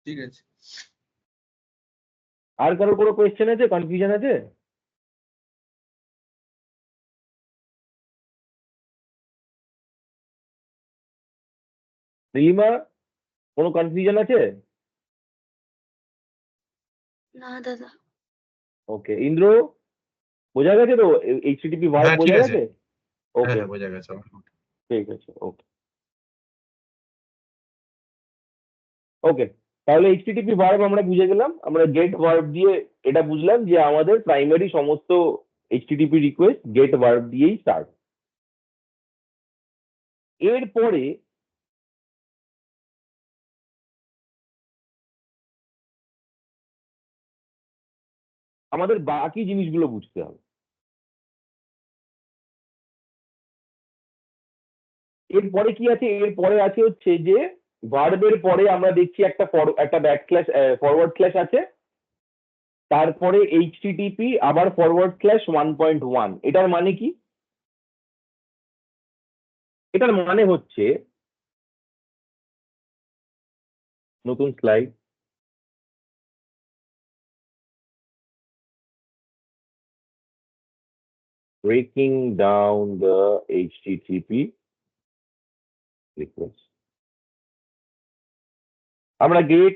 ঠিক আছে। আর কারোর কোনো কোয়েশ্চেন আছে, কনফিউশন আছে? নীলিমা, কোনো কনফিউশন আছে? না দাদা। ওকে, ইন্দ্র, বোঝা গেছে তো? এইচটিটিপি ভার্ব হ্যাঁ, ঠিক বোঝা আছে। গেছে? হ্যাঁ, ওকে, হ্যাঁ, বোঝা গেছে আমার। ঠিক আছে, ওকে ওকে। তাহলে এইচটিটিপি ভার্ব আমরা বুঝে গেলাম, আমরা গেট ভার্ব দিয়ে এটা বুঝলাম যে আমাদের প্রাইমারি সমস্ত এইচটিটিপি রিকোয়েস্ট গেট ভার্ব দিয়েই স্টার্ট। এরপরে আমাদের বাকি জিনিসগুলো বুঝতে হবে। এরপরে কি আছে? এরপরে আছে হচ্ছে যে ভার্বের পরে আমরা দেখছি একটা ব্যাকস্ল্যাশ ফরওয়ার্ড স্ল্যাশ আছে, তারপরে এইচটিটিপি আবার ফরওয়ার্ড স্ল্যাশ 1.1। এটার মানে কি? এটার মানে হচ্ছে, নতুন slide, breaking down the HTTP request. আমরা get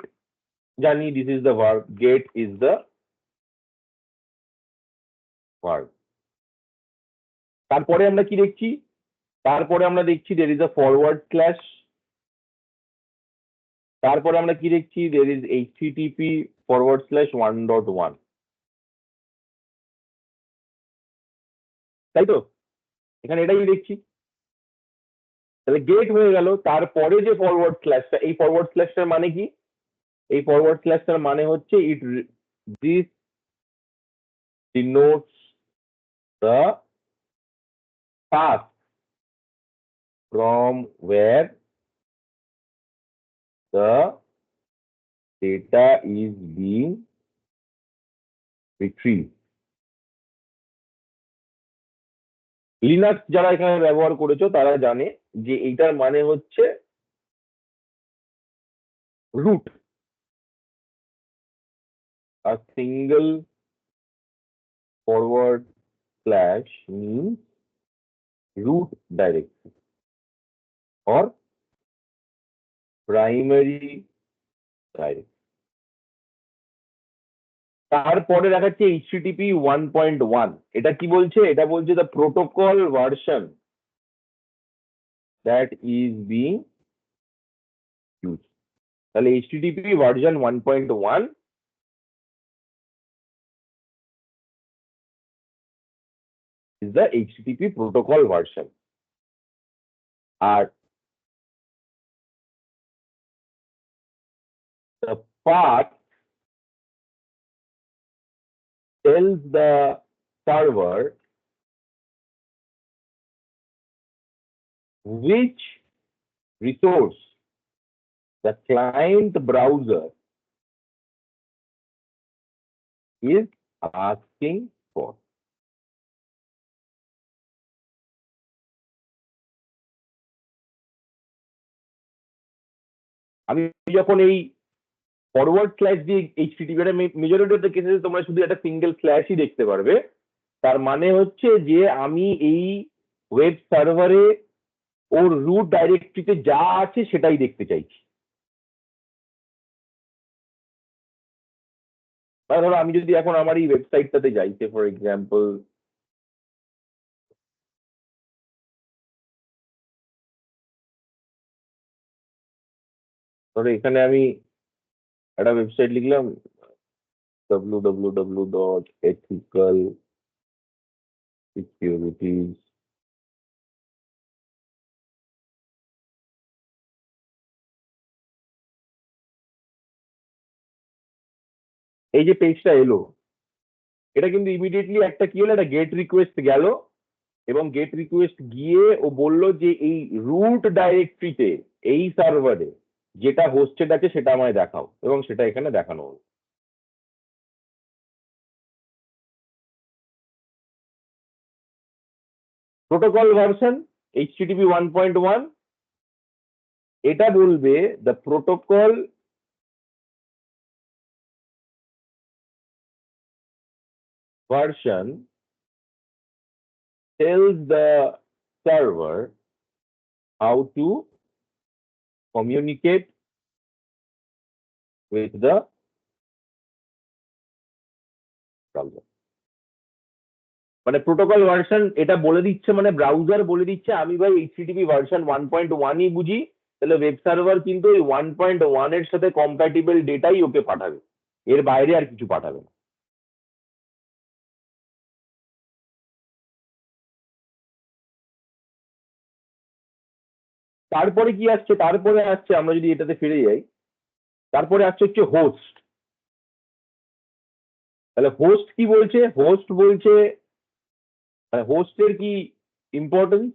জানি, this is the verb, get is the verb। তারপরে আমরা কি দেখছি? তারপরে আমরা দেখছি there is a forward slash, তারপরে আমরা কি দেখছি? there is HTTP forward slash 1.1, তাই তো? এখানে এটাই দেখছি। তাহলে গেট হয়ে গেল, তারপরে যে ফরওয়ার্ড স্ল্যাশটা, এই ফরওয়ার্ড স্ল্যাশটার মানে কি? এই ফরওয়ার্ড স্ল্যাশটার মানে হচ্ছে this denotes the path from where the data is being retrieved। Linux যারা এখানে ব্যবহার করেছো তারা জানে যে এইটার মানে হচ্ছে root. A single forward slash means root directory or primary directory। তারপরে দেখাচ্ছে HTTP 1.1। এটা কি বলছে? এটা বলছে the protocol version that is being used। তাহলে HTTP version 1.1 is the HTTP protocol version। R the path tells the server which resource the client browser is asking for। আমি যখন এই ফরওয়ার্ড স্ল্যাশ দিয়ে HTTP, মেজরিটি অফ দ্য কেসে তোমরা শুধু একটা single স্ল্যাশই দেখতে পারবে। তার মানে হচ্ছে যে আমি এই ওয়েব সার্ভারে ওর রুট ডাইরেক্টরিতে যা আছে সেটাই দেখতে চাইছি। ধরো আমি যদি এখন আমার এই ওয়েবসাইটটাতে যাই, ফর এক্সাম্পল ধরো এখানে আমি একটা ওয়েবসাইট লিখলাম www.ethicalsecurities, এই যে পেজটা এলো, এটা কিন্তু ইমিডিয়েটলি একটা কি হলো, একটা গেট রিকোয়েস্ট গেল এবং গেট রিকোয়েস্ট গিয়ে ও বললো যে এই রুট ডাইরেক্টরিতে এই সার্ভারে যেটা হোস্টেড আছে সেটা আমায় দেখাও, এবং সেটা এখানে দেখানো হলো। প্রোটোকল ভার্সন HTTP 1.1, এটা বলবে the protocol version tells the server how to communicate with the browser। মানে প্রোটোকল ভার্সন এটা বলে দিচ্ছে, মানে ব্রাউজার বলে দিচ্ছে আমি ভাই HTTP ভার্সন 1.1ই বুঝি, তাহলে ওয়েব সার্ভার কিন্তু ওই 1.1 এর সাথে কম্প্যাটিবল ডেটাই ওকে পাঠাবে, এর বাইরে আর কিছু পাঠাবে না। তারপরে কি আসছে? তারপরে আসছে, আমরা যদি এটাতে ফিরে যাই, তারপরে আসছে হচ্ছে হোস্ট। তাহলে হোস্ট কি বলছে? হোস্ট বলছে, হোস্টের কি ইম্পর্টেন্স?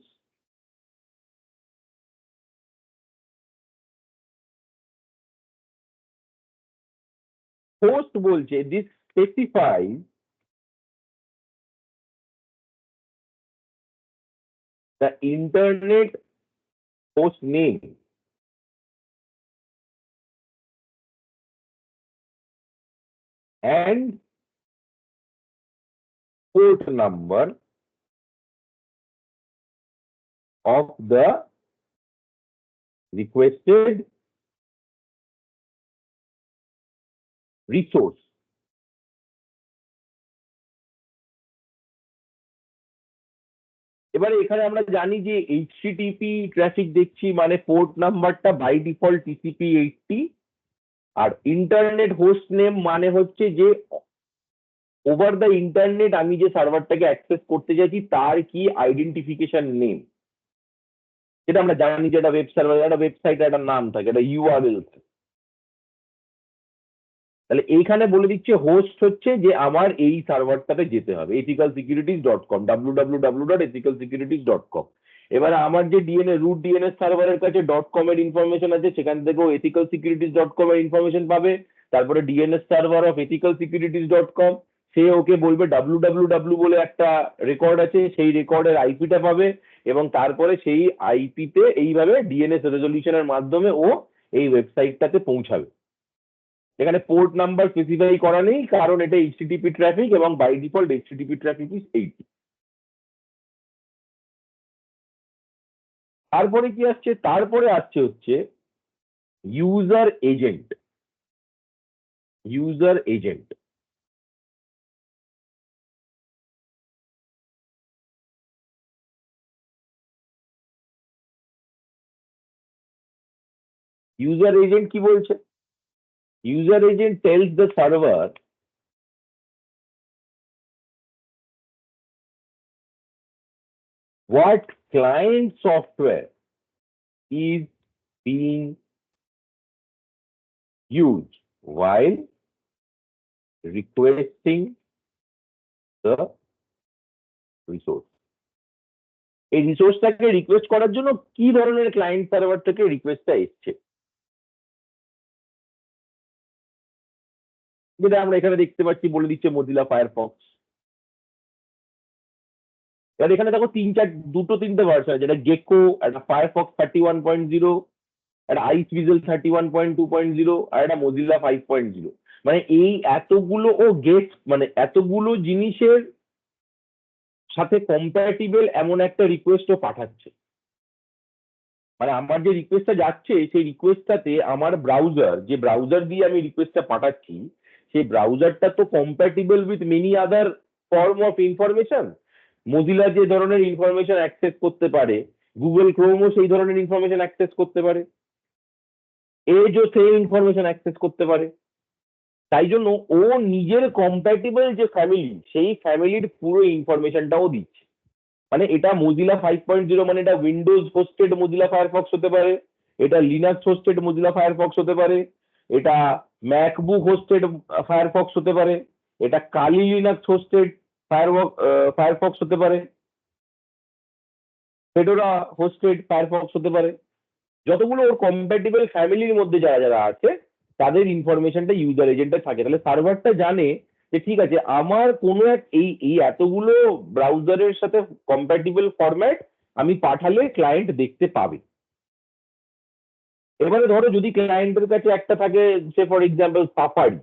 হোস্ট বলছে this specifies the internet host name and port number of the requested resource. এবারে এখানে আমরা জানি যে এইচটিটিপি ট্রাফিক দেখছি মানে পোর্ট নাম্বারটা বাই ডিফল্ট টিসিপি 80, আর ইন্টারনেট হোস্ট নেম মানে হচ্ছে যে ওভার দ্য ইন্টারনেট আমি যে সার্ভারটাকে অ্যাক্সেস করতে চাইছি তার কি আইডেন্টিফিকেশন নেম, যেটা আমরা জানি যে একটা ওয়েব সার্ভার, একটা ওয়েবসাইট একটা নাম থাকে, একটা ইউআরএল থাকে। তাহলে এইখানে বলে দিচ্ছে হোস্ট হচ্ছে যে আমার এই সার্ভারটাতে যেতে হবে, ethicalsecurities.com, www.ethicalsecurities.com। এবারে আমার যে ডিএনএ রুট ডিএনএস সার্ভারের কাছে .com এর ইনফরমেশন আছে, সেখান থেকেও ethicalsecurities.com এর ইনফরমেশন পাবে। তারপরে ডিএনএস সার্ভার অফ ethicalsecurities.com, সে ওকে বলবে www বলে একটা রেকর্ড আছে, সেই রেকর্ডের আইপিটা পাবে, এবং তারপরে সেই আইপিতে এইভাবে ডিএনএস রেজলিউশনের মাধ্যমে ও এই ওয়েবসাইটটাতে পৌঁছাবে। এখানে পোর্ট নাম্বার স্পেসিফাই করা নেই, কারণ এটা এইচটিটিপি ট্রাফিক এবং by default HTTP traffic is 80। তারপরে কি আসছে? তারপরে আসছে হচ্ছে user agent. User agent user agent কি বলছে? User agent tells the server what client software is being used while requesting the resource। এই রিসোর্সটাকে রিকোয়েস্ট করার জন্য কি ধরনের ক্লায়েন্ট সার্ভার থেকে রিকোয়েস্টটা এসছে, যেটা আমরা এখানে দেখতে পাচ্ছি বলে দিচ্ছে মজিলা ফায়ারফক্স। এবার এখানে দেখো দুটো তিনটে ভার্সন আছে, যেটা গেকো, একটা ফায়ারফক্স 31.0, একটা আইস ভিজুয়াল 31.2.0, আর একটা মজিলা 5.0। মানে এই এতগুলো ও গেট, মানে এতগুলো জিনিসের সাথে কম্প্যাটিবল এমন একটা রিকোয়েস্টও পাঠাচ্ছে। মানে আমার যে রিকোয়েস্টটা যাচ্ছে সেই রিকোয়েস্টটাতে আমার ব্রাউজার, যে ব্রাউজার দিয়ে আমি রিকোয়েস্টটা পাঠাচ্ছি, সেই ব্রাউজারটা তো compatible with many other form of information. Mozilla যে ধরনের ইনফরমেশন অ্যাক্সেস করতে পারে, গুগল ক্রোমও সেই ধরনের ইনফরমেশন অ্যাক্সেস করতে পারে, এজও সেই ইনফরমেশন অ্যাক্সেস করতে পারে। তাই জন্য ও নিজের কম্প্যাটিবল যে ফ্যামিলি, সেই ফ্যামিলির পুরো ইনফরমেশনটাও দিচ্ছে। মানে এটা মজিলা 5.0, মানে এটা উইন্ডোজ হোস্টেড মজিলা ফায়ারফক্স হতে পারে, এটা লিনাক্স হোস্টেড মজিলা ফায়ারফক্স হতে পারে, এটা ম্যাকবুক হোস্টেড ফায়ারফক্স হতে পারে, এটা কালি লিনাক্স হোস্টেড ফায়ারফক্স হতে পারে, ফেডোরা হোস্টেড ফায়ারফক্স হতে পারে। যতগুলো ওর কম্প্যাটিবল ফ্যামিলির মধ্যে যারা যারা আছে তাদের ইনফরমেশনটা ইউজার এজেন্টে থাকে। তাহলে সার্ভারটা জানে যে ঠিক আছে, আমার কোনো এক এই এতগুলো ব্রাউজারের সাথে কম্প্যাটিবল ফরম্যাট আমি পাঠালে ক্লায়েন্ট দেখতে পাবে। এবারে ধরো যদি ক্লায়েন্টের কাছে একটা থাকে, সে ফর এক্সাম্পল সাফারি,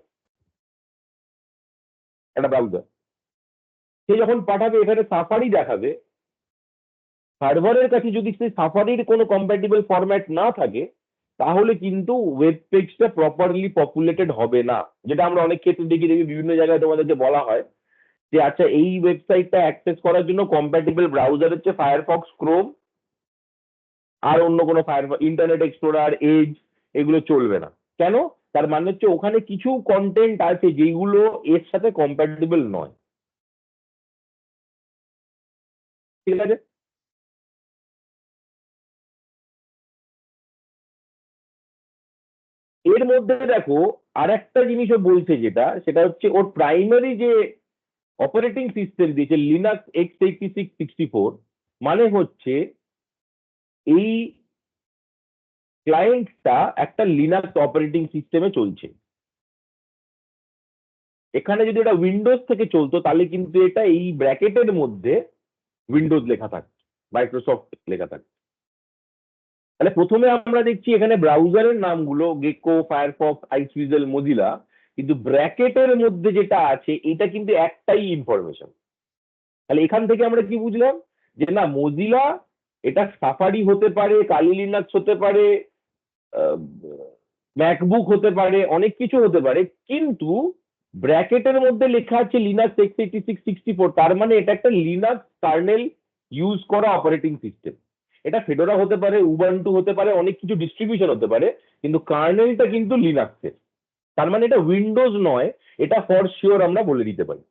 একটা ব্রাউজার, সে যখন পাঠাবে এখানে সাফারি দেখাবে, সার্ভারের কাছে যদি সেই সাফারির কোনো কম্প্যাটিবল ফরম্যাট না থাকে, তাহলে কিন্তু ওয়েব পেজটা প্রপারলি পপুলেটেড হবে না। যেটা আমরা অনেক ক্ষেত্রে দেখি বিভিন্ন জায়গায় তোমাদেরকে বলা হয় যে আচ্ছা এই ওয়েবসাইটটা অ্যাক্সেস করার জন্য কম্প্যাটিবল ব্রাউজার হচ্ছে ফায়ারফক্স, ক্রোম, আর অন্য কোনো ইন্টারনেট এক্সপ্লোরার, এজ, এগুলো চলবে না। কেন? তার মানে হচ্ছে ওখানে কিছু কন্টেন্ট আছে যেগুলো এর সাথে কম্প্যাটিবল নয়। ঠিক আছে? এর মধ্যে দেখো আর একটা জিনিসও বলছে, সেটা হচ্ছে ওর প্রাইমারি যে অপারেটিং সিস্টেম দিয়েছে লিনাক্স x86-64, মানে হচ্ছে এই ক্লায়েন্টটা একটা লিনাক্স অপারেটিং সিস্টেমে চলছে। এখানে যদি এটা উইন্ডোজ থেকে চলতো তাহলে কিন্তু এটা এই ব্র্যাকেটের মধ্যে উইন্ডোজ লেখা থাকছে, মাইক্রোসফট লেখা থাকছে। তাহলে প্রথমে আমরা দেখছি এখানে ব্রাউজারের নামগুলো গেকো, ফায়ারফক্স, আইসভিজেল, মোজিলা, কিন্তু ব্র্যাকেটের মধ্যে যেটা আছে এটা কিন্তু একটাই ইনফরমেশন। তাহলে এখান থেকে আমরা কি বুঝলাম, যে না মোজিলা এটা সাফারি হতে পারে, কালি লিনাক্স হতে পারে, ম্যাকবুক হতে পারে, অনেক কিছু হতে পারে, কিন্তু ব্র্যাকেটের মধ্যে লেখা আছে লিনাক্স x86-64, তার মানে এটা একটা লিনাক্স কার্নেল ইউজ করা অপারেটিং সিস্টেম। এটা ফেডোরা হতে পারে, উবান্টু হতে পারে, অনেক কিছু ডিস্ট্রিবিউশন হতে পারে, কিন্তু কার্নেলটা কিন্তু লিনাক্সের। তার মানে এটা উইন্ডোজ নয়, এটা ফর শিওর আমরা বলে দিতে পারি।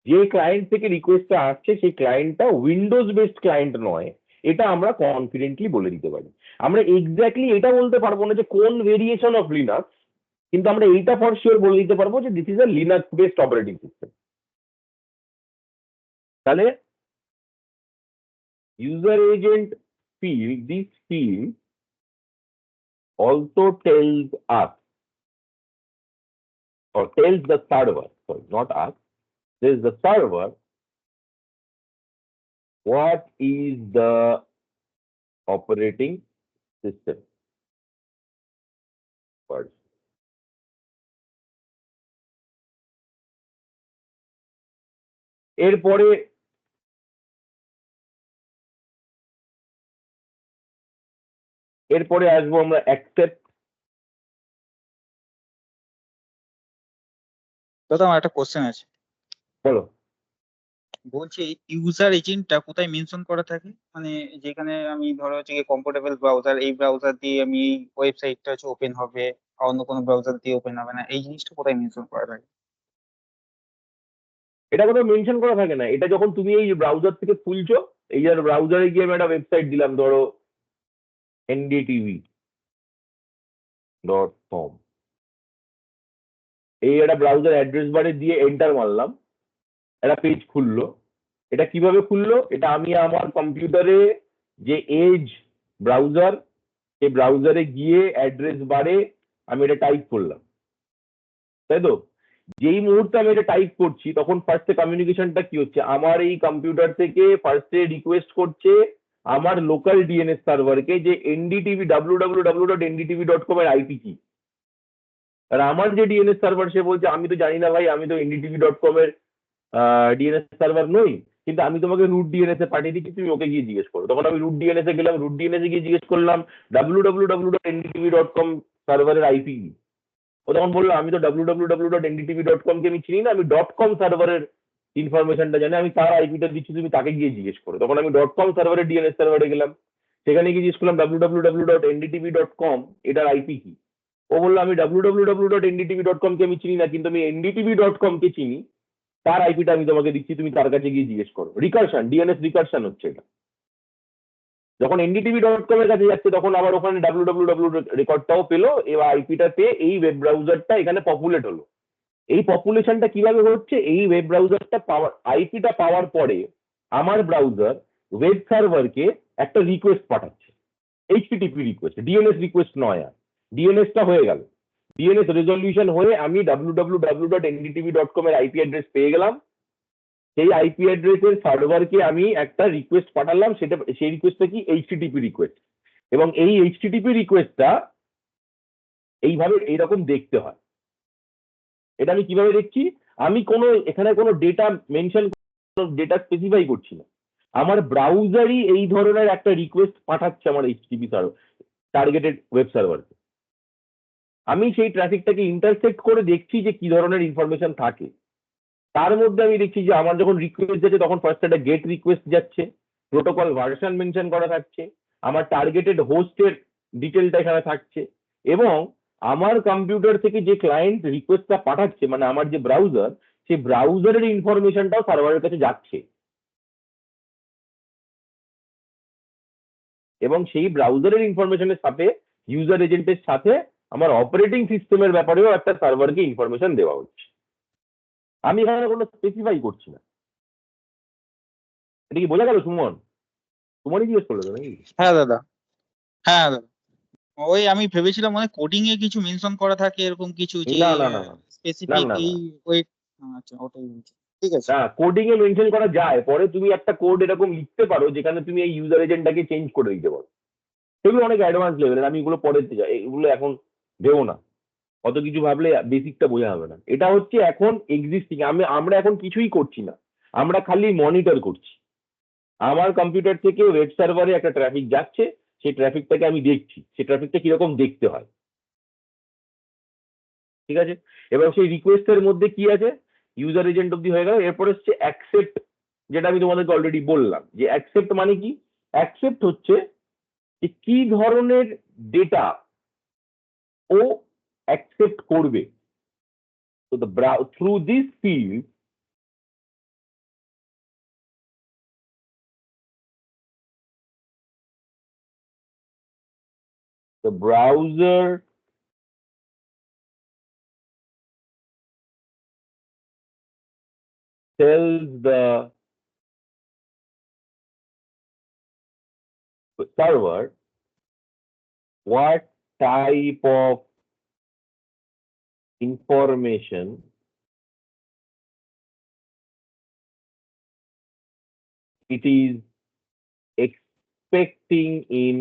যে ক্লায়েন্ট থেকে রিকোয়েস্টটা আসছে সেই ক্লায়েন্টটা উইন্ডোজ বেসড ক্লায়েন্ট নয়, এটা আমরা কনফিডেন্টলি বলে দিতে পারি। আমরা এক্স্যাক্টলি এটা বলতে পারবো না যে কোন ভেরিয়েশন অফ লিনাক্স, কিন্তু আমরা এইটা ফর শিওর বলে দিতে পারবো যে this is a Linux based operating system. তাহলে user agent field, this field also tells us or tells the server, sorry, not us, tells the server what is the operating system. First. এরপরে আসবো আমরা accept. দাদা আমার একটা question আছে, বলো। বলছি ইউজার এজেন্টটা কোথায় মেনশন করা থাকে? মানে যেখানে আমি ধরো হচ্ছে কি কমফোর্টেবল ব্রাউজার, এই ব্রাউজার দিয়ে আমি এই ওয়েবসাইটটা হচ্ছে ওপেন হবে, আর অন্য কোনো ব্রাউজার দিয়ে ওপেন হবে না, এই জিনিসটা কোথায় মেনশন করা থাকে? এটা কোথাও মেনশন করা থাকে না। এটা যখন তুমি এই ব্রাউজার থেকে খুলছো, এই যে ব্রাউজারে গিয়ে আমি একটা ওয়েবসাইট দিলাম, ধরো ndtv.com, এই একটা ব্রাউজার অ্যাড্রেস বারে দিয়ে এন্টার মারলাম, একটা পেজ খুললো। এটা কিভাবে খুললো? এটা আমি আমার কম্পিউটারে যে এজ ব্রাউজার, সেই ব্রাউজারে গিয়ে অ্যাড্রেস বারে আমি এটা টাইপ করলাম, তাই তো? যেই মুহূর্তে আমি এটা টাইপ করছি তখন ফার্স্টে কমিউনিকেশনটা কি হচ্ছে, আমার এই কম্পিউটার থেকে ফার্স্টে রিকোয়েস্ট করছে আমার লোকাল ডিএনএস সার্ভারকে যে www.ndtv.com এর আইপি কি। আর আমার যে ডিএনএস সার্ভার সে বলছে আমি তো জানি না ভাই, আমি তো ndtv.com এর ডিএনএস সার্ভার নই, কিন্তু আমি তোমাকে রুট ডিএনএস এ পাঠিয়ে দিচ্ছি, তুমি ওকে গিয়ে জিজ্ঞেস করো। তখন আমি রুট ডিএনএস এ গেলাম, রুট ডিএনএস এ গিয়ে জিজ্ঞেস করলাম www.ndtv.com সার্ভারের আইপি কি। ও তখন বললো আমি তো www.ndtv.com কে আমি চিনি না, আমি .com সার্ভারের ইনফরমেশনটা জানি, আমি তার আইপিটা দিচ্ছি, তুমি তাকে গিয়ে জিজ্ঞেস করো। তখন আমি .com সার্ভারের ডিএনএস সার্ভারে গেলাম, সেখানে গিয়ে জিজ্ঞেস করলাম www.ndtv.com এটার আইপি কি। ও বললো আমি www.ndtv.com কে আমি চিনি না, কিন্তু আমি ndtv.com কে চিনি, তার আইপিটা আমি তোমাকে দিচ্ছি, তুমি তার কাছে গিয়ে জিজ্ঞেস করো। রিকারশন, ডিএনএস রিকারশন হচ্ছে এটা। যখন ndtv.com এর কাছে যাচ্ছে তখন আবার ওখানে www রেকর্ডটাও পেলো, এবার আইপিটা পেয়ে এই ওয়েব ব্রাউজারটা এখানে পপুলেট হলো। এই পপুলেশনটা কিভাবে হচ্ছে, এই ওয়েব ব্রাউজারটা পাওয়ার, আইপিটা পাওয়ার পরে আমার ব্রাউজার ওয়েব সার্ভারকে একটা রিকোয়েস্ট পাঠাচ্ছে, এইচটিটিপি রিকোয়েস্ট, ডিএনএস রিকোয়েস্ট নয়। আর ডিএনএসটা হয়ে গেল, ডিএনএস রেজলিউশন হয়ে আমি www.ndtv.com এর আইপি অ্যাড্রেস পেয়ে গেলাম। সেই আইপি অ্যাড্রেসের সার্ভারকে আমি একটা রিকোয়েস্ট পাঠালাম, সেটা সেই রিকোয়েস্টটা কি এইচটিটিপি রিকোয়েস্ট, এবং এই এইচটিটিপি রিকোয়েস্টটা এইভাবে এইরকম দেখতে হয়। এটা আমি কিভাবে দেখছি, আমি কোনো এখানে কোনো ডেটা মেনশন, ডেটা স্পেসিফাই করছি না, আমার ব্রাউজারই এই ধরনের একটা রিকোয়েস্ট পাঠাচ্ছে আমার এইচটিটিপি সার্ভার, টার্গেটেড ওয়েব সার্ভারকে। আমি সেই ট্রাফিকটাকে ইন্টারসেক্ট করে দেখছি যে কি ধরনের ইনফরমেশন থাকে। তার মধ্যে আমি দেখছি যে আমার যখন রিকোয়েস্ট যাচ্ছে তখন ফার্স্ট একটা গেট রিকোয়েস্ট যাচ্ছে, প্রোটোকল ভার্সন মেনশন করা থাকছে, আমার টার্গেটেড হোস্টের ডিটেলটা এখানে থাকছে, এবং আমার কম্পিউটার থেকে যে ক্লায়েন্ট রিকোয়েস্টটা পাঠাচ্ছে, মানে আমার যে ব্রাউজার, সেই ব্রাউজারের ইনফরমেশনটাও সার্ভারের কাছে যাচ্ছে, এবং সেই ব্রাউজারের ইনফরমেশনের সাথে ইউজার এজেন্টের সাথে আমার অপারেটিং সিস্টেমের ব্যাপারেও একটা সার্ভারকে ইনফরমেশন দেওয়া হচ্ছে। আমি এখানে কোনো স্পেসিফাই করছি না। এটা কি বোঝা গেল সুমন? সুমনই জিজ্ঞেস করলো তো নাকি? হ্যাঁ দাদা, হ্যাঁ দাদা, ওই আমি ভেবেছিলাম মানে কোডিং এ কিছু মেনশন করা থাকে এরকম কিছু যে না না না না স্পেসিফিক না, না, এই না। ওই, আচ্ছা ওটাই বলছি, ঠিক আছে। না, কোডিং এ মেনশন করা যায়, পরে তুমি একটা কোড এরকম লিখতে পারো যেখানে তুমি এই ইউজার এজেন্টটাকে চেঞ্জ করে দিতে পারো। সেগুলো অনেক অ্যাডভান্স লেভেলের, আমি এগুলো পরে যাই, এগুলো এখন ভেবো না। অত কিছু ভাবলে বেসিকটা বোঝা হবে না। এটা হচ্ছে এখন এক্সিস্টিং, আমরা এখন কিছুই করছি না, আমরা খালি মনিটর করছি। আমার কম্পিউটার থেকে ওয়েব সার্ভারে একটা ট্রাফিক যাচ্ছে, সেই ট্রাফিকটাকে আমি দেখছি, সেই ট্রাফিকটা কিরকম দেখতে হয়, ঠিক আছে? এবার সেই রিকোয়েস্টের মধ্যে কি আছে, ইউজার এজেন্ট অব্দি হয়ে গেল, এরপর হচ্ছে অ্যাকসেপ্ট, যেটা আমি তোমাদেরকে অলরেডি বললাম যে অ্যাকসেপ্ট মানে কি। অ্যাকসেপ্ট হচ্ছে যে কি ধরনের ডেটা ও অ্যাকসেপ্ট করবে। তো through this field the browser tells the server what type of information it is expecting in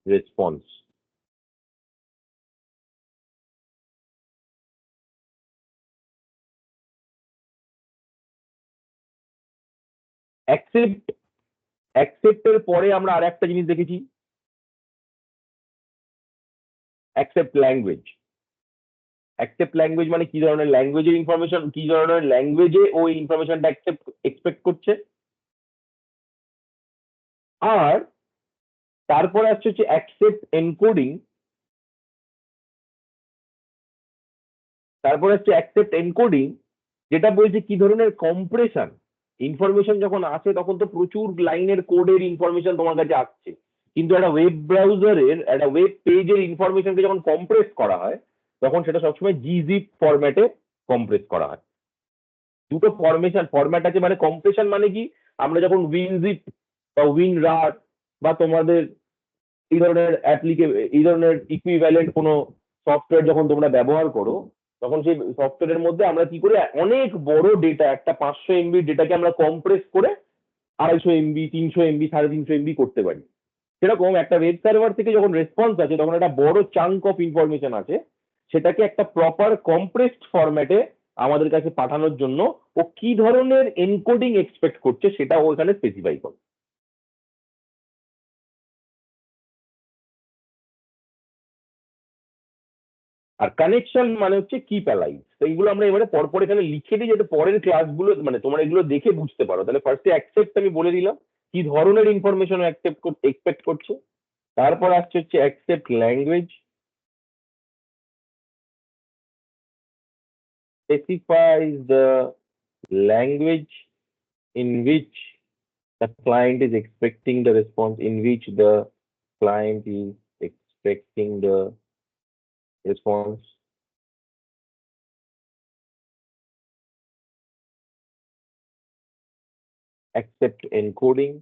response. অ্যাকসেপ্টের পরে আমরা আর একটা জিনিস দেখেছি, অ্যাকসেপ্ট ল্যাঙ্গুয়েজ। অ্যাকসেপ্ট ল্যাঙ্গুয়েজ মানে কি ধরনের ল্যাঙ্গুয়েজের ইনফরমেশন, কি ধরনের ল্যাঙ্গুয়েজে ওই ইনফরমেশনটা এক্সপেক্ট করছে। আর তারপরে আসছে হচ্ছে অ্যাকসেপ্ট এনকোডিং। তারপরে হচ্ছে অ্যাকসেপ্ট এনকোডিং, যেটা বলছে কি ধরনের কম্প্রেশন। ইনফরমেশন যখন আসে তখন তো প্রচুর লাইনের কোডের ইনফরমেশন তোমার কাছে আসছে, কিন্তু একটা ওয়েব ব্রাউজারের, একটা ওয়েব পেজের ইনফরমেশনকে যখন কম্প্রেস করা হয় তখন সেটা সবসময় gzip ফরম্যাটে কম্প্রেস করা হয়। দুটো ফরম্যাট আছে, মানে কম্প্রেশন মানে কি, আমরা যখন উইনজিপ বা উইনরার বা তোমাদের এই ধরনের ইকুইভ্যালেন্ট কোনো সফটওয়্যার যখন তোমরা ব্যবহার করো, তখন সেই সফটওয়্যারের মধ্যে আমরা কি করে অনেক বড় ডেটা, একটা 500 MB ডেটাকে আমরা কম্প্রেস করে 250 MB, 300 MB, 350 MB করতে পারি। সেরকম একটা ওয়েব সার্ভার থেকে যখন রেসপন্স আছে তখন একটা বড় চাঙ্ক অফ ইনফরমেশন আছে, সেটাকে একটা প্রপার কম্প্রেসড ফরম্যাটে আমাদের কাছে পাঠানোর জন্য ও কি ধরনের এনকোডিং এক্সপেক্ট করছে সেটা ও এখানে স্পেসিফাই করে। আর কানেকশন মানে হচ্ছে কিপ অ্যালাইভ। তো এইগুলো আমরা এবারে পরপর এখানে লিখে দিই যাতে পরের ক্লাসগুলো মানে তোমরা এগুলো দেখে বুঝতে পারো। তাহলে ফার্স্টে অ্যাকসেপ্ট আমি বলে দিলাম কি ধরনের ইনফরমেশন এক্সপেক্ট করছে। তারপর আসছে হচ্ছে accept language, specifies the language in which the client is expecting the response, in which the client is expecting the response. Accept encoding,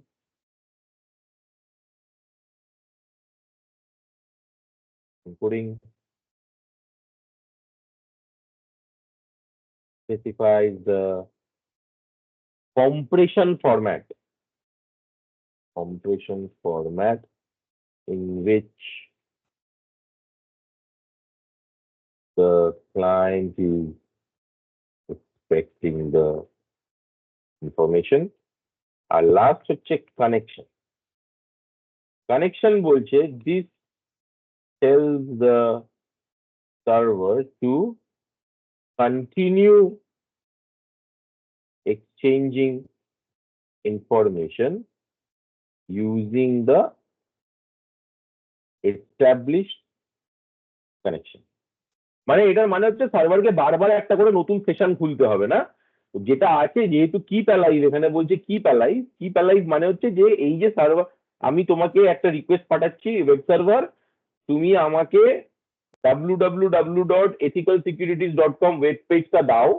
specifies the compression format in which the client is expecting the information. আর last হচ্ছে connection বলছে this tells the server to continue exchanging information using the established connection. মানে এটার মানে হচ্ছে সার্ভারকে বারবার একটা করে নতুন সেশন খুলতে হবে না, যেটা আছে যেহেতু কিপ অ্যালাইভ, এখানে বলছে কিপ অ্যালাইভ মানে হচ্ছে যে এই যে সার্ভার, আমি তোমাকে একটা রিকোয়েস্ট পাঠাচ্ছি ওয়েব সার্ভার, তুমি আমাকে www.ethicalsecurities.com ওয়েব পেজটা দাও।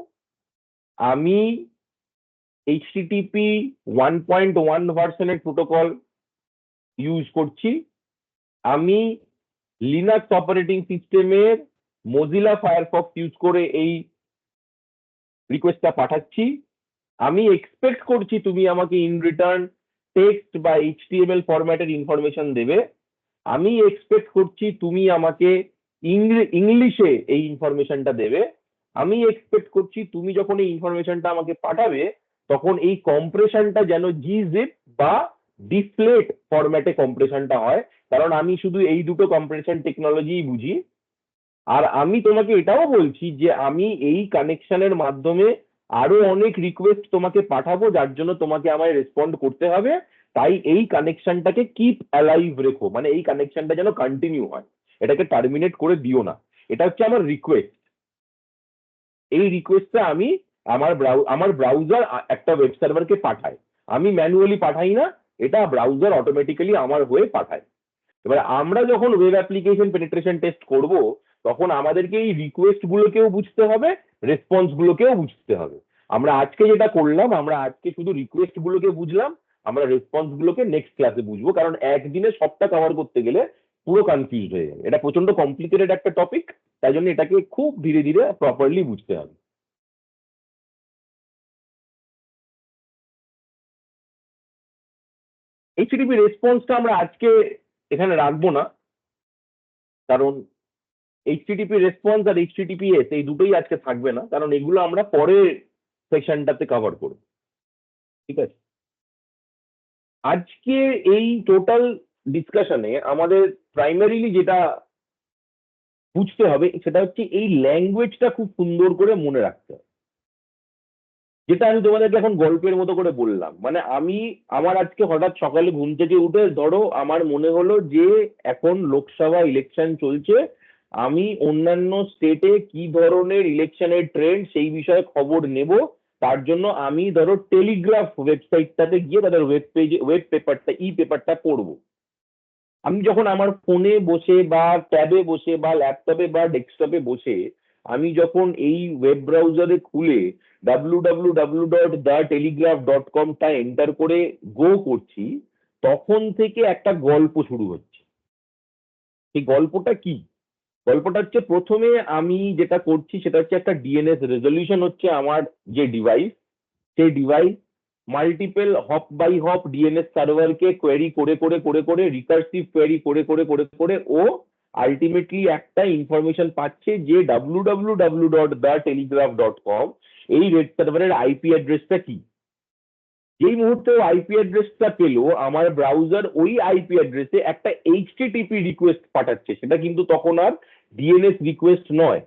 আমি HTTP 1.1 ভার্সনের প্রোটোকল ইউজ করছি। আমি লিনাক্স অপারেটিং সিস্টেমের মজিলা ফায়ারফক্স ইউজ করে এই রিকোয়েস্টটা পাঠাচ্ছি। আমি এক্সপেক্ট করছি তুমি আমাকে ইন রিটার্ন টেক্সট বা HTML ফরম্যাটের ইনফরমেশন দেবে। আমি এক্সপেক্ট করছি তুমি আমাকে ইংলিশে এই ইনফরমেশনটা দেবে। আমি এক্সপেক্ট করছি তুমি যখন এই ইনফরমেশনটা আমাকে পাঠাবে তখন এই কম্প্রেশনটা যেন gzip বা ডিফ্লেট ফরম্যাটে কম্প্রেশনটা হয়, কারণ আমি শুধু এই দুটো কম্প্রেশন টেকনোলজি বুঝি। আর আমি তোমাকে এটাও বলছি যে আমি এই কানেকশনের মাধ্যমে আরো অনেক রিকোয়েস্ট তোমাকে পাঠাবো, যার জন্য তোমাকে আমায় রেসপন্ড করতে হবে। তাই এই কানেকশনটাকে কিপ অ্যালাইভ রেখো, মানে এই কানেকশনটা যেন কন্টিনিউ হয়, এটাকে টার্মিনেট করে দিও না। এটা হচ্ছে আমার রিকোয়েস্ট। এই রিকোয়েস্টটা আমি আমার ব্রাউজার একটা ওয়েব সার্ভারকে পাঠায়, আমি ম্যানুয়ালি পাঠাই না, এটা ব্রাউজার অটোমেটিক্যালি আমার হয়ে পাঠায়। এবার আমরা যখন ওয়েব অ্যাপ্লিকেশন পেনিট্রেশন টেস্ট করব তখন আমাদেরকে এই রিকোয়েস্ট গুলোকেও বুঝতে হবে, রেসপন্স গুলোকেও বুঝতে হবে। আমরা আজকে যেটা করলাম, আমরা আজকে শুধু রিকোয়েস্ট গুলোকে বুঝলাম, আমরা রেসপন্স গুলোকে নেক্সট ক্লাসে বুঝবো, কারণ একদিনে সবটা কভার করতে গেলে পুরো কনফিউজ হয়ে যাবে। এটা প্রচন্ড কমপ্লিকেটেড একটা টপিক, তাই জন্য এটাকে খুব ধীরে ধীরে প্রপারলি বুঝতে হবে। HTTP রেসপন্সটা আমরা আজকে এখানে রাখবো না, কারণ HTTP রেসপন্স আর HTTPS এই দুটোই আজকে থাকবে না, কারণ এগুলো আমরা পরের সেকশনটাতে কভার করব। ঠিক আছে, আজকে এই টোটাল ডিসকাশনে আমাদের প্রাইমারিলি যেটা বুঝতে হবে সেটা হচ্ছে এই ল্যাঙ্গুয়েজটা খুব সুন্দর করে মনে রাখতে হবে, যেটা আমি তোমাদেরকে এখন গল্পের মতো করে বললাম। মানে আমার আজকে হঠাৎ সকালে ঘুম থেকে উঠে ধরো আমার মনে হলো যে এখন লোকসভা ইলেকশন চলছে, আমি অন্যান্য স্টেটে কি ধরনের ইলেকশনের ট্রেন্ড সেই বিষয়ে খবর নেব, তার জন্য আমি ধরো টেলিগ্রাফ ওয়েবসাইটটাতে গিয়ে তাদের ওয়েব পেপারটা পড়বো। আমি যখন আমার ফোনে বসে বা ট্যাবে বসে বা ল্যাপটপে বা ডেস্কটপে বসে আমি যখন এই ওয়েব ব্রাউজারে খুলে www.thetelegraph.com টা এন্টার করে গো করছি, তখন থেকে একটা গল্প শুরু হচ্ছে। সেই গল্পটা কি? গল্পটা হচ্ছে, প্রথমে আমি যেটা করছি সেটা হচ্ছে একটা ডিএনএস রেজলিউশন হচ্ছে আমার যে ডিভাইস, সেই device multiple hop by hop DNS সার্ভারকে কোয়েরি করে করে করে করে রিকার্সিভ কোয়েরি করে করে করে করে ও আলটিমেটলি একটা ইনফরমেশন পাচ্ছে যে www.thetelegraph.com এই ওয়েব সার্ভারের আইপি অ্যাড্রেসটা কি। যেই মুহূর্তে আইপি অ্যাড্রেসটা পেলো, আমার ব্রাউজার ওই আইপি অ্যাড্রেসে একটা HTTP রিকোয়েস্ট পাঠাচ্ছে। সেটা কিন্তু তখন আর ডিএনএস রিকোয়েস্ট নয়,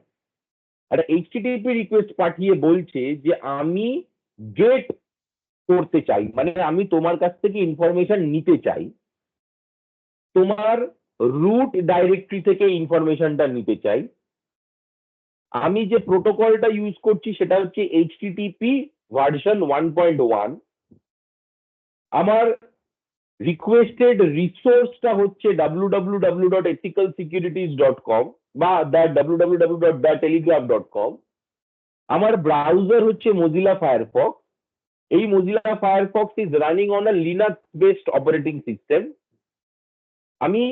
একটা HTTP রিকোয়েস্ট পাঠিয়ে বলছে যে আমি গেট করতে চাই, মানে আমি তোমার কাছ থেকে ইনফরমেশন নিতে চাই, তোমার রুট ডাইরেক্টরি থেকে ইনফরমেশনটা নিতে চাই। আমি যে প্রোটোকলটা ইউজ করছি সেটা হচ্ছে HTTP ভার্সন 1.1। আমার রিকোয়েস্টেড রিসোর্সটা হচ্ছে www.ethicalsecurities.com বা www.thetelegraph.com। আমার ব্রাউজার হচ্ছে মজিলা ফায়ারফক্স। এই Mozilla Firefox is running on a Linux based operating system. আমি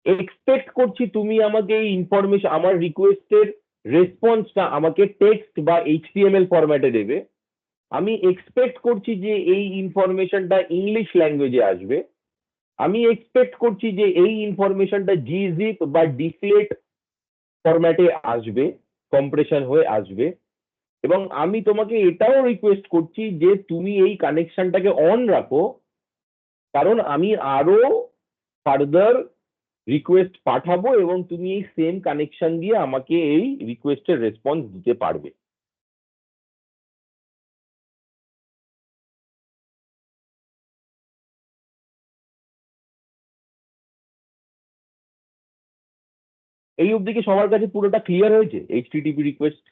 এক্সপেক্ট করছি তুমি আমাকে এই ইনফরমেশন, আমার রিকোয়েস্টের রেসপন্সটা আমাকে টেক্সট বা HTML ফরম্যাটে দেবে। আমি এক্সপেক্ট করছি যে এই ইনফরমেশনটা ইংলিশ ল্যাঙ্গুয়েজে আসবে। আমি এক্সপেক্ট করছি যে এই ইনফরমেশনটা gzip বা ডিফ্লেট ফরম্যাটে আসবে, কম্প্রেশন হয়ে আসবে। এবং আমি তোমাকে এটাও রিকোয়েস্ট করছি যে তুমি এই কানেকশনটাকে অন রাখো, কারণ আমি আরো ফার্দার রিকোয়েস্ট পাঠাবো এবং তুমি এই সেম কানেকশন দিয়ে আমাকে এই রিকোয়েস্টের রেসপন্স দিতে পারবে। এই অবধি কি সবার কাছে পুরোটা ক্লিয়ার হয়েছে HTTP রিকোয়েস্ট?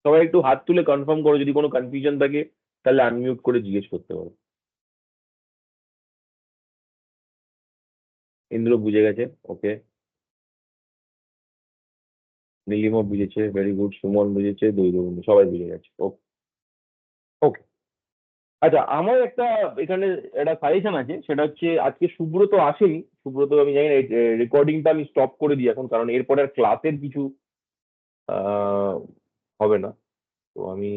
সবাই একটু হাত তুলে কনফার্ম করো, যদি কোনো কনফিউশন থাকে তাহলে আনমিউট করে জিজ্ঞেস করতে পারো। ইন্দ্র বুঝে গেছে, ওকে। নীলিমা বুঝেছে, ভেরি গুড। সুমন বুঝেছে, দৈববন্ধু সবাই বুঝে গেছে, ওকে ওকে। আচ্ছা, আমার একটা এখানে একটা সাজেশন আছে, সেটা হচ্ছে আজকে সুব্রত আসেনি। সুব্রত আমি জানি না, রেকর্ডিংটা আমি স্টপ করে দিই এখন, কারণ এরপরে আর ক্লাসের কিছু আহ, হবে না। তো আমি